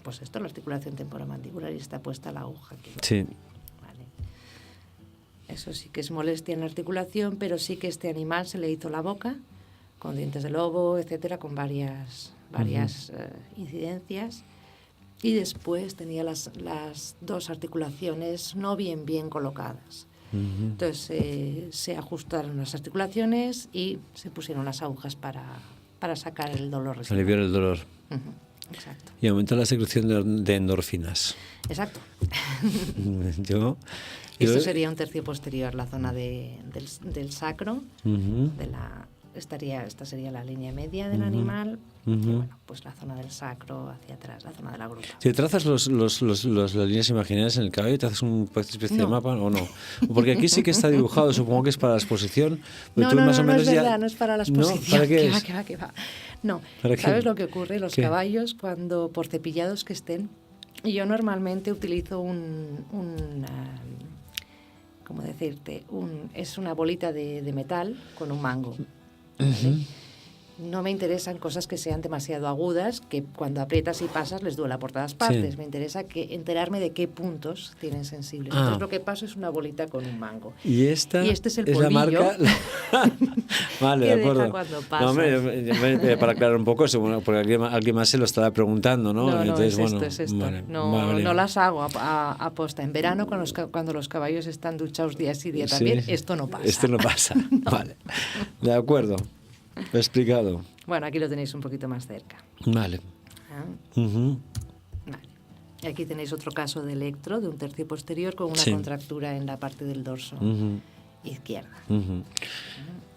Speaker 2: pues esto, la articulación temporomandibular, y está puesta la aguja aquí.
Speaker 1: Sí.
Speaker 2: Vale. Eso sí que es molestia en la articulación, pero sí que este animal se le hizo la boca con dientes de lobo, etcétera, con varias incidencias. Y después tenía las 2 articulaciones no bien colocadas. Entonces se ajustaron las articulaciones y se pusieron las agujas para sacar el dolor residual.
Speaker 1: Aliviar el dolor.
Speaker 2: Exacto.
Speaker 1: Y aumentar la secreción de endorfinas.
Speaker 2: Exacto.
Speaker 1: Esto
Speaker 2: sería un tercio posterior, la zona del sacro, esta sería la línea media del animal, y bueno, pues la zona del sacro hacia atrás, la zona de la grupa.
Speaker 1: Si trazas las líneas imaginarias en el caballo, ¿te haces una especie de mapa o no? Porque aquí sí que está dibujado, supongo que es para la exposición.
Speaker 2: No, es verdad, no es para la exposición.
Speaker 1: ¿No? ¿Para qué es?
Speaker 2: ¿Qué va? No, ¿sabes lo que ocurre? Los caballos, cuando por cepillados que estén, yo normalmente utilizo ¿cómo decirte? Es una bolita de metal con un mango. ¿Vale? No me interesan cosas que sean demasiado agudas, que cuando aprietas y pasas les duela por todas partes. Sí. Me interesa enterarme de qué puntos tienen sensibles. Entonces lo que paso es una bolita con un mango.
Speaker 1: Y este
Speaker 2: es el polvillo.
Speaker 1: La marca. Vale,
Speaker 2: que
Speaker 1: de acuerdo.
Speaker 2: deja cuando pasas.
Speaker 1: No, hombre, para aclarar un poco, porque alguien más se lo estará preguntando, ¿no?
Speaker 2: No,
Speaker 1: entonces,
Speaker 2: es esto. Vale, no las hago a posta. En verano, cuando los caballos están duchados día sí día también, esto no pasa.
Speaker 1: Esto no pasa. No. Vale. De acuerdo. Explicado.
Speaker 2: Bueno, aquí lo tenéis un poquito más cerca.
Speaker 1: Vale.
Speaker 2: Vale. Y aquí tenéis otro caso de electro, de un tercio posterior con una contractura en la parte del dorso izquierda.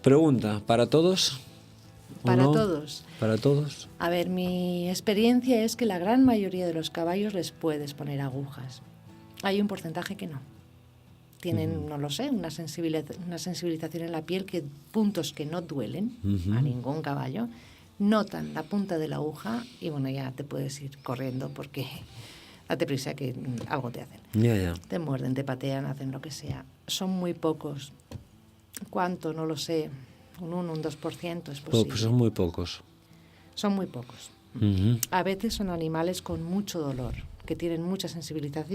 Speaker 1: Pregunta, ¿para todos?
Speaker 2: ¿Para todos?
Speaker 1: ¿Para todos?
Speaker 2: A ver, mi experiencia es que la gran mayoría de los caballos les puedes poner agujas. Hay un porcentaje que no. Tienen, no lo sé, una sensibilización en la piel, que puntos que no duelen a ningún caballo, notan la punta de la aguja y bueno, ya te puedes ir corriendo porque date prisa que algo te hacen.
Speaker 1: Ya.
Speaker 2: Te muerden, te patean, hacen lo que sea. Son muy pocos. ¿Cuánto? No lo sé. un 1, un 2% es posible.
Speaker 1: Pues son muy pocos.
Speaker 2: Son muy pocos. A veces son animales con mucho dolor, que tienen mucha sensibilidad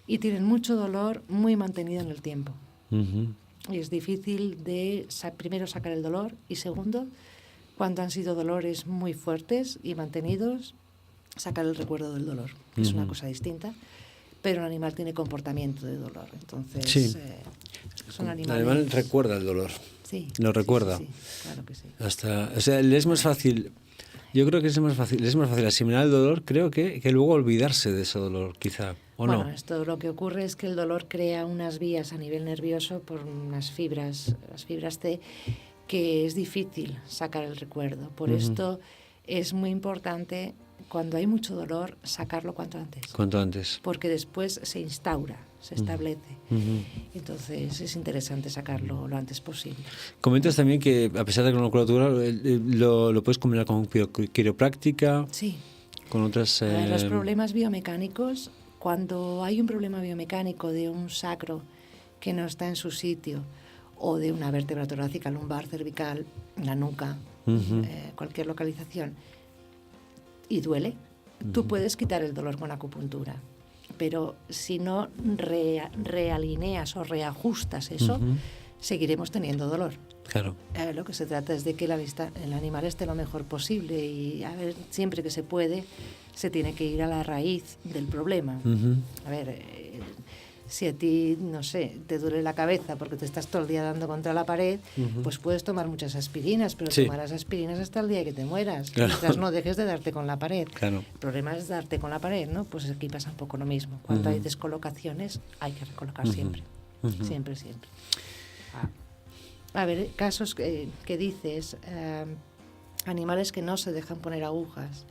Speaker 2: y tienen mucho dolor muy mantenido en el tiempo. Y es difícil de primero sacar el dolor y segundo, cuando han sido dolores muy fuertes y mantenidos, sacar el recuerdo del dolor. Es una cosa distinta, pero el animal tiene comportamiento de dolor. Entonces,
Speaker 1: sí.
Speaker 2: Son animales...
Speaker 1: El animal recuerda el dolor.
Speaker 2: Sí.
Speaker 1: Lo recuerda.
Speaker 2: Sí, claro que sí.
Speaker 1: O sea, le es más fácil... Yo creo que es más fácil asimilar el dolor, creo que luego olvidarse de ese dolor, quizá, ¿o no?
Speaker 2: Bueno, esto lo que ocurre es que el dolor crea unas vías a nivel nervioso por unas fibras, las fibras T, que es difícil sacar el recuerdo. Por esto es muy importante, cuando hay mucho dolor, sacarlo cuanto antes.
Speaker 1: Cuanto antes.
Speaker 2: Porque después se instaura, se establece. Entonces es interesante sacarlo lo antes posible.
Speaker 1: Comentas también que a pesar de que la musculatura lo puedes combinar con quiropráctica,
Speaker 2: sí.
Speaker 1: Con otras...
Speaker 2: Los problemas biomecánicos, cuando hay un problema biomecánico de un sacro que no está en su sitio o de una vértebra torácica, lumbar, cervical, la nuca, cualquier localización, y duele, tú puedes quitar el dolor con acupuntura. Pero si no realineas o reajustas eso, seguiremos teniendo dolor.
Speaker 1: Claro.
Speaker 2: Lo que se trata es de que el animal esté lo mejor posible y a ver, siempre que se puede, se tiene que ir a la raíz del problema. A ver, si a ti, no sé, te duele la cabeza porque te estás todo el día dando contra la pared, pues puedes tomar muchas aspirinas, pero tomarás aspirinas hasta el día que te mueras. Claro. Mientras no dejes de darte con la pared.
Speaker 1: Claro.
Speaker 2: El problema es darte con la pared, ¿no? Pues aquí pasa un poco lo mismo. Cuando hay descolocaciones, hay que recolocar siempre. Siempre. A ver, casos que dices, animales que no se dejan poner agujas.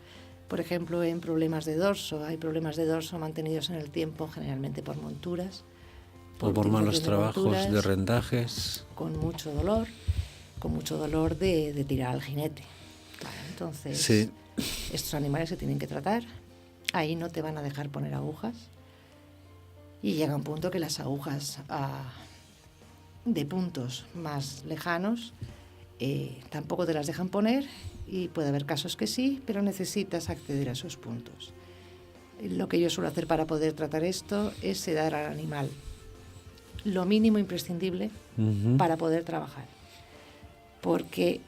Speaker 2: Por ejemplo, en problemas de dorso. Hay problemas de dorso mantenidos en el tiempo, generalmente por monturas.
Speaker 1: O por malos trabajos de rendajes.
Speaker 2: Con mucho dolor de tirar al jinete. Vale, entonces, estos animales se tienen que tratar. Ahí no te van a dejar poner agujas. Y llega un punto que las agujas de puntos más lejanos tampoco te las dejan poner. Y puede haber casos que sí, pero necesitas acceder a esos puntos. Lo que yo suelo hacer para poder tratar esto es sedar al animal lo mínimo imprescindible para poder trabajar. Porque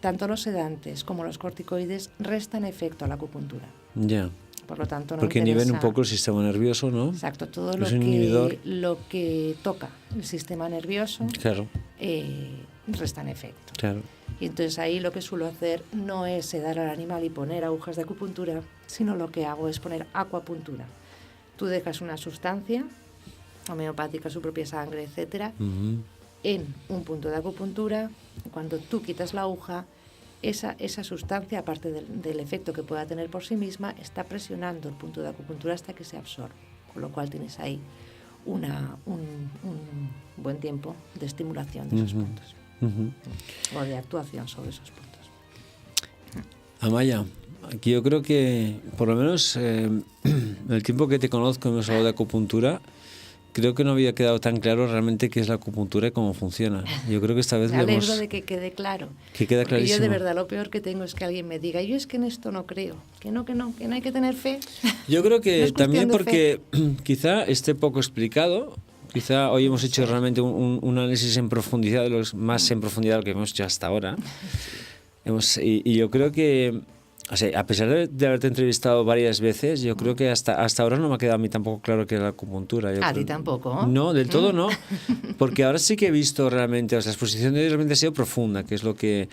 Speaker 2: tanto los sedantes como los corticoides restan efecto a la acupuntura.
Speaker 1: Ya.
Speaker 2: Por lo tanto, no
Speaker 1: porque inhiben un poco el sistema nervioso, ¿no?
Speaker 2: Exacto, todo
Speaker 1: es
Speaker 2: lo que toca el sistema nervioso
Speaker 1: claro.
Speaker 2: Resta en efecto.
Speaker 1: Claro.
Speaker 2: Y entonces ahí lo que suelo hacer no es sedar al animal y poner agujas de acupuntura, sino lo que hago es poner acuapuntura. Tú dejas una sustancia homeopática, su propia sangre, etcétera, en un punto de acupuntura. Cuando tú quitas la aguja, esa sustancia, aparte del efecto que pueda tener por sí misma, está presionando el punto de acupuntura hasta que se absorbe. Con lo cual tienes ahí un buen tiempo de estimulación de esos puntos. O de actuación sobre esos puntos.
Speaker 1: Amaya, aquí yo creo que por lo menos el tiempo que te conozco hemos hablado de acupuntura, creo que no había quedado tan claro realmente qué es la acupuntura y cómo funciona. Yo creo que esta vez
Speaker 2: me alegro de que quede claro.
Speaker 1: Que queda clarísimo.
Speaker 2: Yo de verdad lo peor que tengo es que alguien me diga, yo es que en esto no creo, que no hay que tener fe.
Speaker 1: Yo creo que
Speaker 2: no
Speaker 1: también porque quizá esté poco explicado. Quizá hoy hemos hecho realmente un análisis en profundidad, más en profundidad de lo que hemos hecho hasta ahora. Y yo creo que, o sea, a pesar de haberte entrevistado varias veces, yo creo que hasta ahora no me ha quedado a mí tampoco claro qué es la acupuntura.
Speaker 2: ¿A ti tampoco?
Speaker 1: No, del todo no. Porque ahora sí que he visto realmente, o sea, la exposición de hoy realmente ha sido profunda, que es lo que...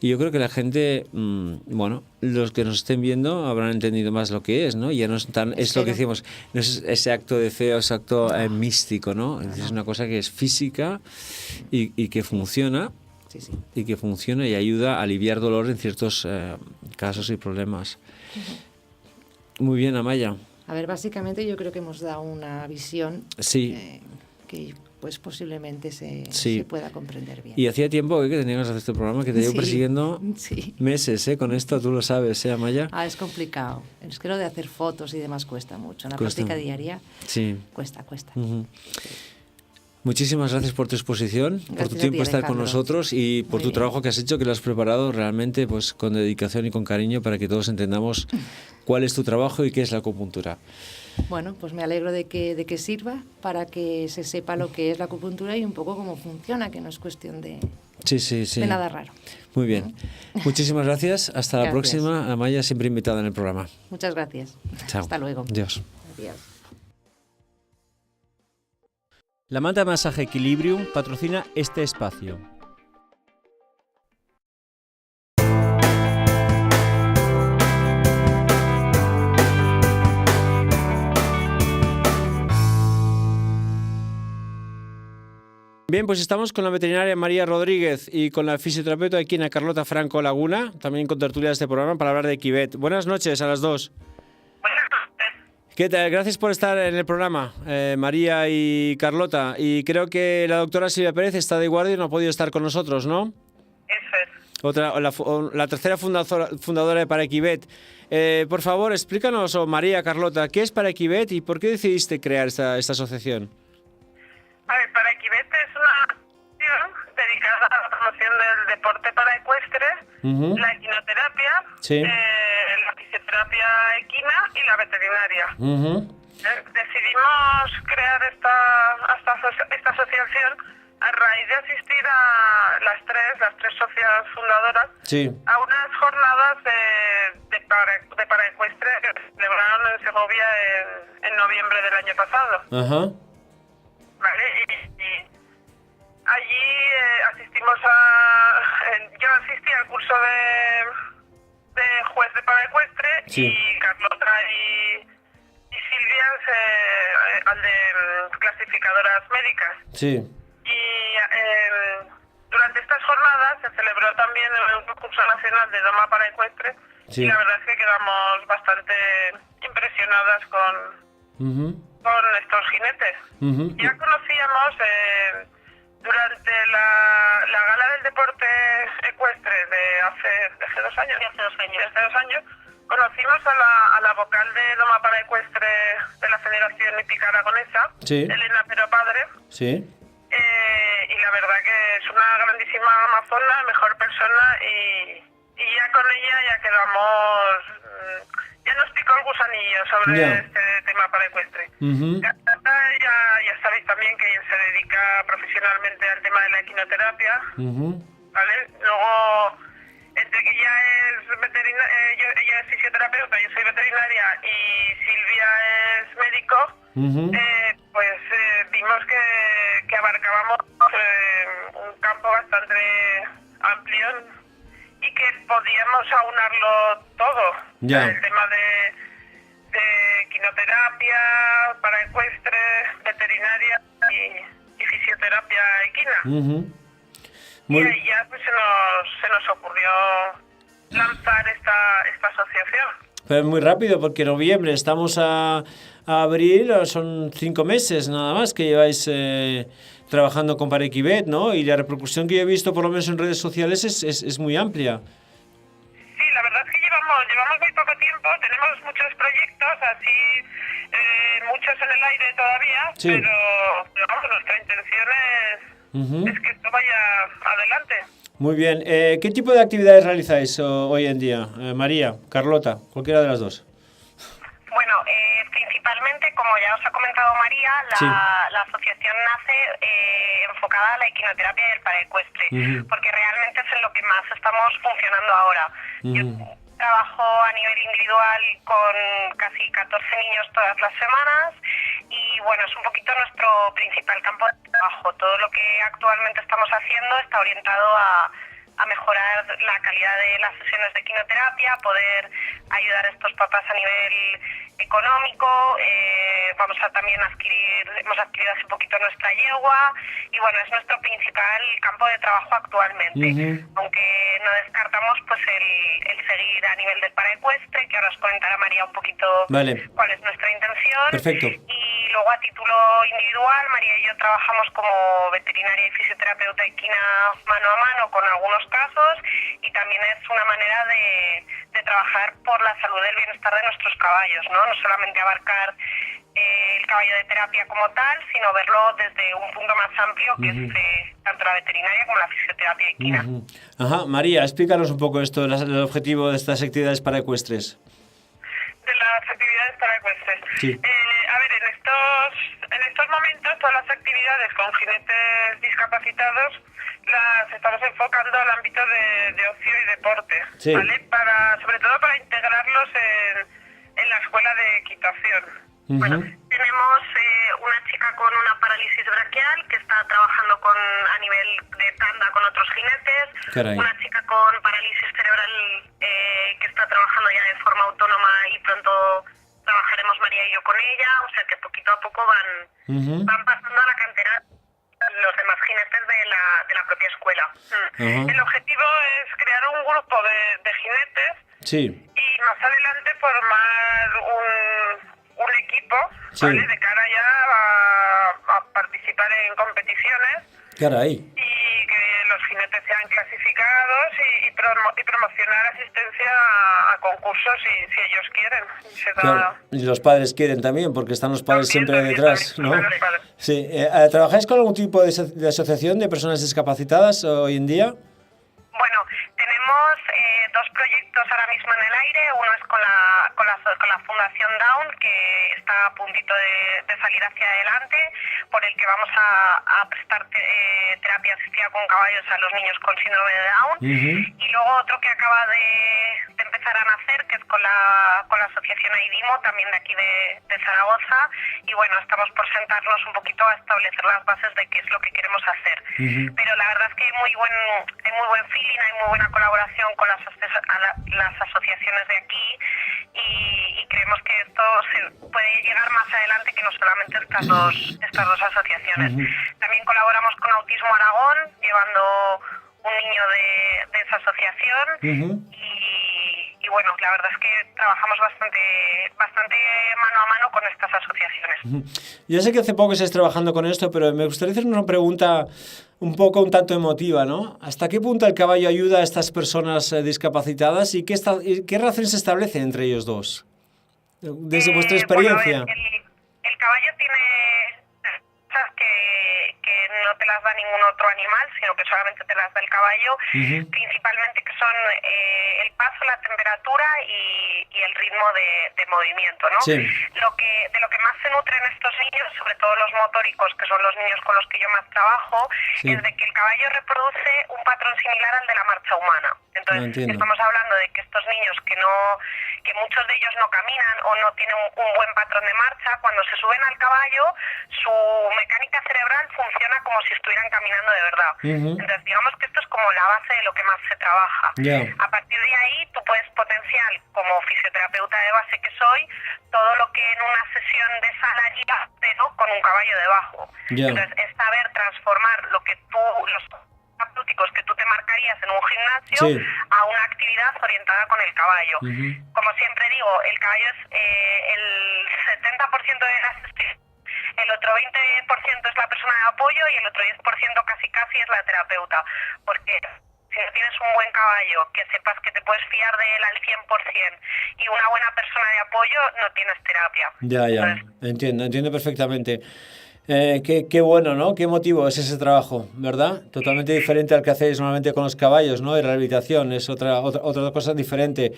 Speaker 1: Y yo creo que la gente, bueno, los que nos estén viendo habrán entendido más lo que es, ¿no? Ya no es tan, es lo que decimos, no es ese acto de fe o ese acto místico, ¿no? Es una cosa que es física y que funciona.
Speaker 2: Sí.
Speaker 1: Y que funciona y ayuda a aliviar dolor en ciertos casos y problemas. Muy bien, Amaya.
Speaker 2: A ver, básicamente yo creo que hemos dado una visión que pues posiblemente se pueda comprender bien.
Speaker 1: Y hacía tiempo que tenías que hacer este programa, que te llevo persiguiendo meses, con esto, tú lo sabes, Amaya.
Speaker 2: Es complicado. Es que lo de hacer fotos y demás cuesta mucho. Una práctica diaria cuesta.
Speaker 1: Muchísimas gracias por tu exposición, por tu
Speaker 2: Gracias a
Speaker 1: tiempo
Speaker 2: ti,
Speaker 1: estar con
Speaker 2: Alejandro.
Speaker 1: nosotros y por
Speaker 2: Muy
Speaker 1: tu
Speaker 2: bien.
Speaker 1: trabajo que has hecho, que lo has preparado realmente pues con dedicación y con cariño para que todos entendamos cuál es tu trabajo y qué es la acupuntura.
Speaker 2: Bueno, pues me alegro de que sirva para que se sepa lo que es la acupuntura y un poco cómo funciona, que no es cuestión de
Speaker 1: Sí.
Speaker 2: nada raro.
Speaker 1: Muy bien. Muchísimas gracias. Hasta la
Speaker 2: Gracias.
Speaker 1: próxima. Amaya, siempre invitada en el programa.
Speaker 2: Muchas gracias.
Speaker 1: Chao.
Speaker 2: Hasta luego.
Speaker 1: Adiós.
Speaker 2: Adiós.
Speaker 1: La Manta Masaje Equilibrium patrocina este espacio. Bien, pues estamos con la veterinaria María Rodríguez y con la fisioterapeuta equina Carlota Franco Laguna, también con tertulia de este programa para hablar de Equivet. Buenas noches a las dos.
Speaker 3: Buenas noches.
Speaker 1: ¿Qué tal? Gracias por estar en el programa, María y Carlota. Y creo que la doctora Silvia Pérez está de guardia y no ha podido estar con nosotros, ¿no?
Speaker 3: Eso es.
Speaker 1: La tercera fundadora de Paraequivet. Por favor, explícanos, María, Carlota, ¿qué es Paraequivet y por qué decidiste crear esta asociación?
Speaker 3: A ver, Paraequivet es una asociación dedicada a la promoción del deporte paraecuestre, la equinoterapia,
Speaker 1: Sí.
Speaker 3: La fisioterapia equina y la veterinaria. Decidimos crear esta asociación a raíz de asistir a las tres socias fundadoras
Speaker 1: Sí.
Speaker 3: a unas jornadas de paraecuestre que se celebraron en Segovia en noviembre del año pasado.
Speaker 1: Ajá.
Speaker 3: ¿Vale? Y allí asistimos yo asistí al curso de juez de paraecuestre
Speaker 1: Sí.
Speaker 3: y Carlota y Silvia al de clasificadoras médicas.
Speaker 1: Sí.
Speaker 3: Y durante estas jornadas se celebró también un concurso nacional de doma paraecuestre
Speaker 1: Sí.
Speaker 3: y la verdad es que quedamos bastante impresionadas con estos jinetes. Ya conocíamos durante la gala del deporte ecuestre de hace 2 años. Hace 2 años conocimos a la vocal de doma paraecuestre de la Federación Hípica Aragonesa,
Speaker 1: Sí.
Speaker 3: Elena Pero Padre.
Speaker 1: Sí.
Speaker 3: Y la verdad que es una grandísima amazona, mejor persona y ya con ella ya quedamos, ya nos picó el gusanillo sobre
Speaker 1: Ya.
Speaker 3: este tema paraecuestre. Ya sabéis también que ella se dedica profesionalmente al tema de la equinoterapia, ¿vale? Luego, entre que ella es ella es fisioterapeuta, yo soy veterinaria y Silvia es médico, pues vimos que abarcábamos un campo bastante amplio y que podíamos aunarlo todo.
Speaker 1: Ya.
Speaker 3: El tema de equinoterapia, paraecuestre, veterinaria y fisioterapia equina. Y ahí ya pues, se nos ocurrió lanzar esta asociación.
Speaker 1: Pero es muy rápido porque en noviembre estamos a abril, son 5 meses nada más que lleváis trabajando con Paraequivet, ¿no? Y la repercusión que yo he visto por lo menos en redes sociales es muy amplia.
Speaker 3: Sí, la verdad es que llevamos muy poco tiempo, tenemos muchos proyectos, así muchos en el aire todavía,
Speaker 1: Sí.
Speaker 3: pero vamos, nuestra intención es que esto vaya adelante.
Speaker 1: Muy bien. ¿Qué tipo de actividades realizáis hoy en día? María, Carlota, cualquiera de las dos.
Speaker 4: Bueno, principalmente, como ya os ha comentado María,
Speaker 1: Sí.
Speaker 4: la asociación nace enfocada a la equinoterapia y el paraecuestre, porque realmente es en lo que más estamos funcionando ahora. Yo trabajo a nivel individual con casi 14 niños todas las semanas y bueno, es un poquito nuestro principal campo de trabajo. Todo lo que actualmente estamos haciendo está orientado a mejorar la calidad de las sesiones de quinoterapia, poder ayudar a estos papás a nivel económico, vamos a también hemos adquirido hace poquito nuestra yegua y bueno, es nuestro principal campo de trabajo actualmente, aunque no descartamos pues el seguir a nivel del paraecuestre, que ahora os comentará María un poquito cuál es nuestra intención.
Speaker 1: Perfecto.
Speaker 4: Y luego a título individual, María y yo trabajamos como veterinaria y fisioterapeuta equina mano a mano con algunos casos y también es una manera de trabajar por la salud y el bienestar de nuestros caballos, ¿no? No solamente abarcar el el caballo de terapia como tal, sino verlo desde un punto más amplio, que es tanto la veterinaria como la fisioterapia equina.
Speaker 1: Ajá, María, explícanos un poco esto, el objetivo de estas actividades paraecuestres.
Speaker 4: De las actividades paraecuestres.
Speaker 1: Sí.
Speaker 4: A ver, en estos momentos todas las actividades con jinetes discapacitados las estamos enfocando al ámbito de ocio y deporte,
Speaker 1: sí.
Speaker 4: ¿vale? Sobre todo para integrarlos en la escuela de equitación. Bueno, tenemos una chica con una parálisis braquial que está trabajando a nivel de tanda con otros jinetes.
Speaker 1: Caray.
Speaker 4: Una chica con parálisis cerebral que está trabajando ya de forma autónoma y pronto trabajaremos María y yo con ella. O sea que poquito a poco van pasando a la cantera los demás jinetes de la propia escuela. El objetivo es crear un grupo de jinetes,
Speaker 1: sí.
Speaker 4: y más adelante formar un equipo,
Speaker 1: sí.
Speaker 4: ¿vale? De cara ya a participar en competiciones.
Speaker 1: Caray.
Speaker 4: Y que los jinetes sean clasificados y promocionar asistencia a concursos si ellos quieren.
Speaker 1: Claro. Y los padres quieren también, porque están los padres siempre detrás, ¿no?
Speaker 4: Claro.
Speaker 1: Sí. ¿Trabajáis con algún tipo de asociación de personas discapacitadas hoy en día?
Speaker 4: Bueno, tenemos dos proyectos ahora mismo en el aire. Uno es con la Fundación Down, que está a puntito de salir hacia adelante, por el que vamos a prestar terapia asistida con caballos a los niños con síndrome de Down. Y luego otro que acaba de empezar a nacer, que es con la asociación AIDIMO, también de aquí de Zaragoza. Y bueno, estamos por sentarnos un poquito a establecer las bases de qué es lo que queremos hacer. Pero la verdad es que hay muy buen feeling, hay muy buena colaboración con las asociaciones de aquí, y creemos que esto se puede llegar más adelante que no solamente estas dos asociaciones. También colaboramos con Autismo Aragón, llevando un niño de esa asociación, y bueno, la verdad es que trabajamos bastante mano a mano con estas asociaciones.
Speaker 1: Yo sé que hace poco estáis trabajando con esto, pero me gustaría hacer una pregunta un tanto emotiva, ¿no? ¿Hasta qué punto el caballo ayuda a estas personas discapacitadas y qué relación se establece entre ellos dos? Desde vuestra experiencia.
Speaker 4: Bueno, el caballo tiene cosas que no te las da ningún otro animal, sino que solamente te las da el caballo, principalmente que son el paso, la temperatura y el ritmo de movimiento, ¿no?
Speaker 1: Sí.
Speaker 4: De lo que más se nutren estos niños, sobre todo los motóricos, que son los niños con los que yo más trabajo,
Speaker 1: sí.
Speaker 4: es de que el caballo reproduce un patrón similar al de la marcha humana. Entonces, estamos hablando de que estos niños que muchos de ellos no caminan o no tienen un buen patrón de marcha, cuando se suben al caballo, su mecánica cerebral funciona como si estuvieran caminando de verdad. Entonces, digamos que esto es como la base de lo que más se trabaja. A partir de ahí, tú puedes potenciar, como fisioterapeuta de base que soy, todo lo que en una sesión de sala haría, pero con un caballo debajo. Entonces, es saber transformar los terapéuticos que tú te marcarías en un gimnasio a una actividad orientada con el caballo. Como siempre digo, el caballo es el 70% de la asistencia, el otro 20% es la persona de apoyo y el otro 10% casi es la terapeuta. Porque si no tienes un buen caballo, que sepas que te puedes fiar de él al 100% y una buena persona de apoyo, no tienes terapia.
Speaker 1: Ya. Entonces, entiendo perfectamente. Qué bueno, ¿no? Qué motivo es ese trabajo, ¿verdad? Totalmente diferente al que hacéis normalmente con los caballos, ¿no? De rehabilitación, es otra cosa diferente.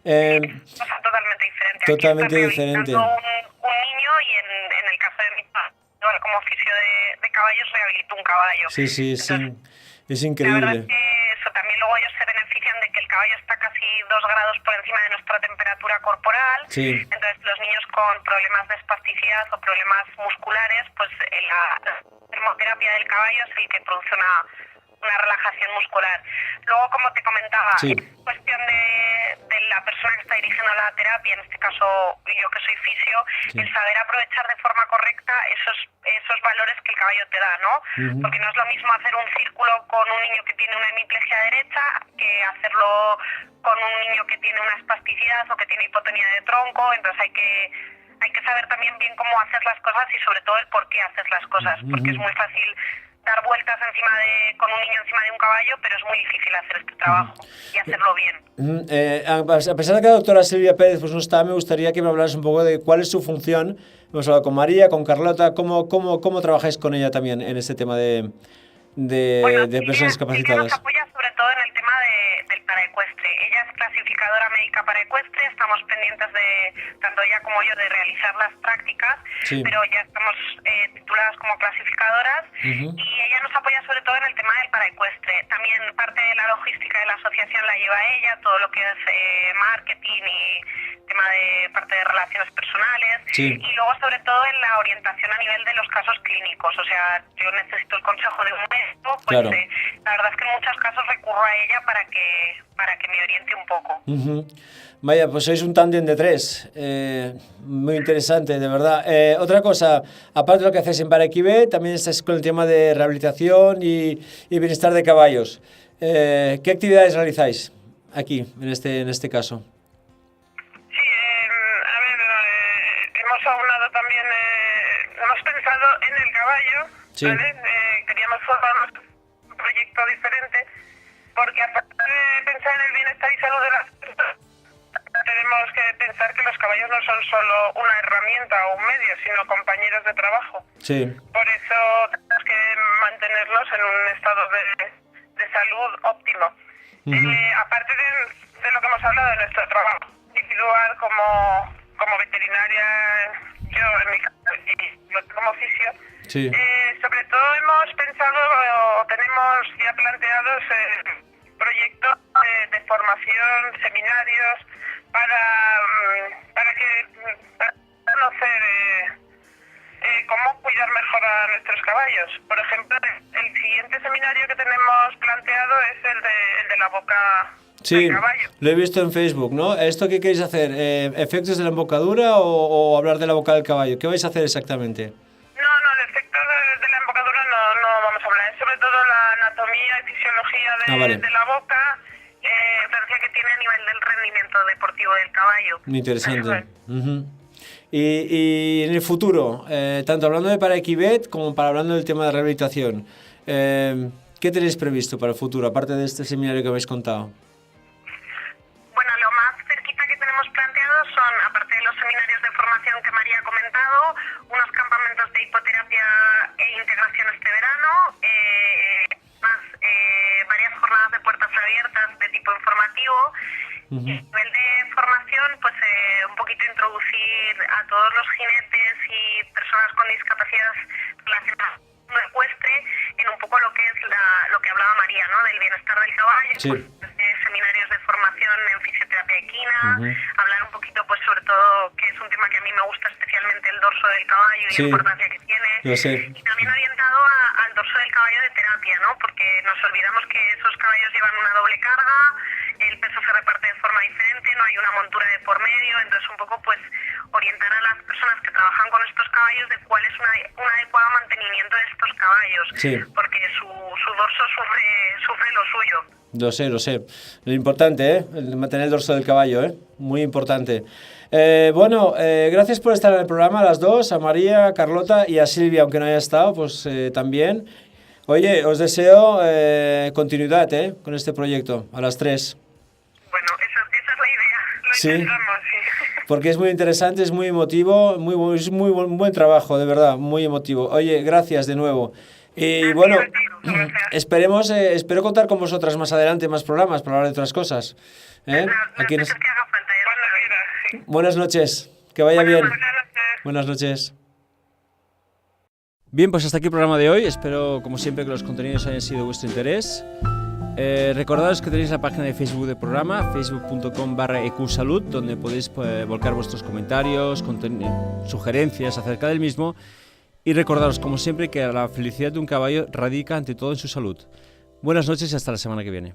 Speaker 4: Totalmente diferente.
Speaker 1: Totalmente
Speaker 4: Aquí
Speaker 1: diferente.
Speaker 4: Un niño y en el caso de mi padre, como oficio de caballos, rehabilito un caballo.
Speaker 1: Sí,
Speaker 4: Entonces,
Speaker 1: es increíble.
Speaker 4: La verdad es que eso también luego ellos se benefician de que el caballo está casi 2 grados por encima de nuestra temperatura corporal. Entonces los niños con problemas de espasticidad o problemas musculares, pues la termoterapia del caballo es el que produce una relajación muscular. Luego, como te comentaba, es cuestión de la persona que está dirigiendo la terapia, en este caso yo que soy fisio, el saber aprovechar de forma correcta esos valores que el caballo te da, ¿no? Porque no es lo mismo hacer un círculo con un niño que tiene una hemiplegia derecha que hacerlo con un niño que tiene una espasticidad o que tiene hipotonía de tronco. Entonces hay que saber también bien cómo hacer las cosas y sobre todo el por qué haces las cosas, porque es muy fácil dar vueltas con un niño encima de un caballo, pero es muy difícil hacer este trabajo y hacerlo bien.
Speaker 1: A pesar de que la doctora Silvia Pérez pues no está, me gustaría que me hablaras un poco de cuál es su función. Hemos hablado con María, con Carlota, ¿cómo trabajáis con ella también en este tema de personas discapacitadas?
Speaker 4: Silvia nos apoya sobre todo en el tema del paraecuestre. Ella es clasificadora médica paraecuestre, estamos pendientes tanto ella como yo de realizar las prácticas,
Speaker 1: sí,
Speaker 4: pero ya estamos tituladas como clasificadoras y ella nos apoya sobre todo en el tema del paraecuestre. También parte de la logística de la asociación la lleva ella, todo lo que es marketing y tema de parte de relaciones personales,
Speaker 1: sí,
Speaker 4: y luego sobre todo en la orientación a nivel de los casos clínicos. O sea, yo necesito el consejo de un médico, pues
Speaker 1: claro,
Speaker 4: la verdad es que en muchos casos recurro a ella para que me oriente un poco.
Speaker 1: Vaya, pues sois un tándem de 3, muy interesante, de verdad. Otra cosa, aparte de lo que hacéis en Paraequivet, también estáis con el tema de rehabilitación y bienestar de caballos. ¿Qué actividades realizáis aquí, en este caso?
Speaker 3: Hemos aunado también, hemos pensado en el caballo,
Speaker 1: sí,
Speaker 3: ¿vale? Queríamos formarnos un proyecto diferente, porque aparte de pensar en el bienestar y salud de las personas, tenemos que pensar que los caballos no son solo una herramienta o un medio, sino compañeros de trabajo.
Speaker 1: Sí.
Speaker 3: Por eso tenemos que mantenerlos en un estado de salud óptimo. Aparte de lo que hemos hablado de nuestro trabajo individual como veterinaria, yo en mi caso, y yo como fisio,
Speaker 1: sí,
Speaker 3: sobre todo hemos pensado o tenemos ya planteados proyectos de formación, seminarios, para conocer cómo cuidar mejor a nuestros caballos. Por ejemplo, el siguiente seminario que tenemos planteado es el de la boca.
Speaker 1: Sí, lo he visto en Facebook, ¿no? ¿Esto qué queréis hacer? ¿Efectos de la embocadura o hablar de la boca del caballo? ¿Qué vais a hacer exactamente?
Speaker 3: No, el efecto de la embocadura no vamos a hablar. Es sobre todo la anatomía y fisiología de la boca, la influencia que tiene a nivel del rendimiento deportivo del caballo.
Speaker 1: Muy interesante. Y en el futuro, tanto hablando de Paraequivet como hablando del tema de rehabilitación, ¿qué tenéis previsto para el futuro, aparte de este seminario que habéis contado?
Speaker 4: Lo más cerquita que tenemos planteado son, aparte de los seminarios de formación que María ha comentado, unos campamentos de hipoterapia e integración este verano, varias jornadas de puertas abiertas de tipo informativo. Y a nivel de formación, pues un poquito introducir a todos los jinetes y personas con discapacidad relacionadas con el ecuestre en un poco lo que es lo que hablaba María, ¿no? Del bienestar del caballo,
Speaker 1: sí,
Speaker 4: pues, seminarios de formación en fisioterapia equina, hablar un poquito pues sobre todo, que es un tema que a mí me gusta especialmente, el dorso del caballo y
Speaker 1: sí,
Speaker 4: la importancia que tiene, y también orientado al dorso del caballo de terapia, ¿no? Porque nos olvidamos que esos caballos llevan una doble carga, el peso se reparte de forma diferente, no hay una montura de por medio, entonces un poco pues orientar a las personas que trabajan con estos caballos de cuál es un adecuado mantenimiento de estos caballos, sí, porque su dorso sufre lo suyo.
Speaker 1: Lo sé. Lo importante, el mantener el dorso del caballo, muy importante. Gracias por estar en el programa, a las dos, a María, a Carlota y a Silvia, aunque no haya estado, pues también. Oye, os deseo continuidad con este proyecto, a las 3.
Speaker 3: Bueno, esa es la idea, lo intentamos, sí.
Speaker 1: Porque es muy interesante, es muy emotivo, es muy buen trabajo, de verdad, muy emotivo. Oye, gracias de nuevo. Y bueno, espero contar con vosotras más adelante, más programas para hablar de otras cosas.
Speaker 4: Aquí que haga falta,
Speaker 3: sí.
Speaker 1: Buenas noches, que vaya bien. Buenas noches. Bien, pues hasta aquí el programa de hoy. Espero, como siempre, que los contenidos hayan sido de vuestro interés. Recordaros que tenéis la página de Facebook del programa, facebook.com/eqsalud, donde podéis volcar vuestros comentarios, sugerencias acerca del mismo. Y recordaros, como siempre, que la felicidad de un caballo radica ante todo en su salud. Buenas noches y hasta la semana que viene.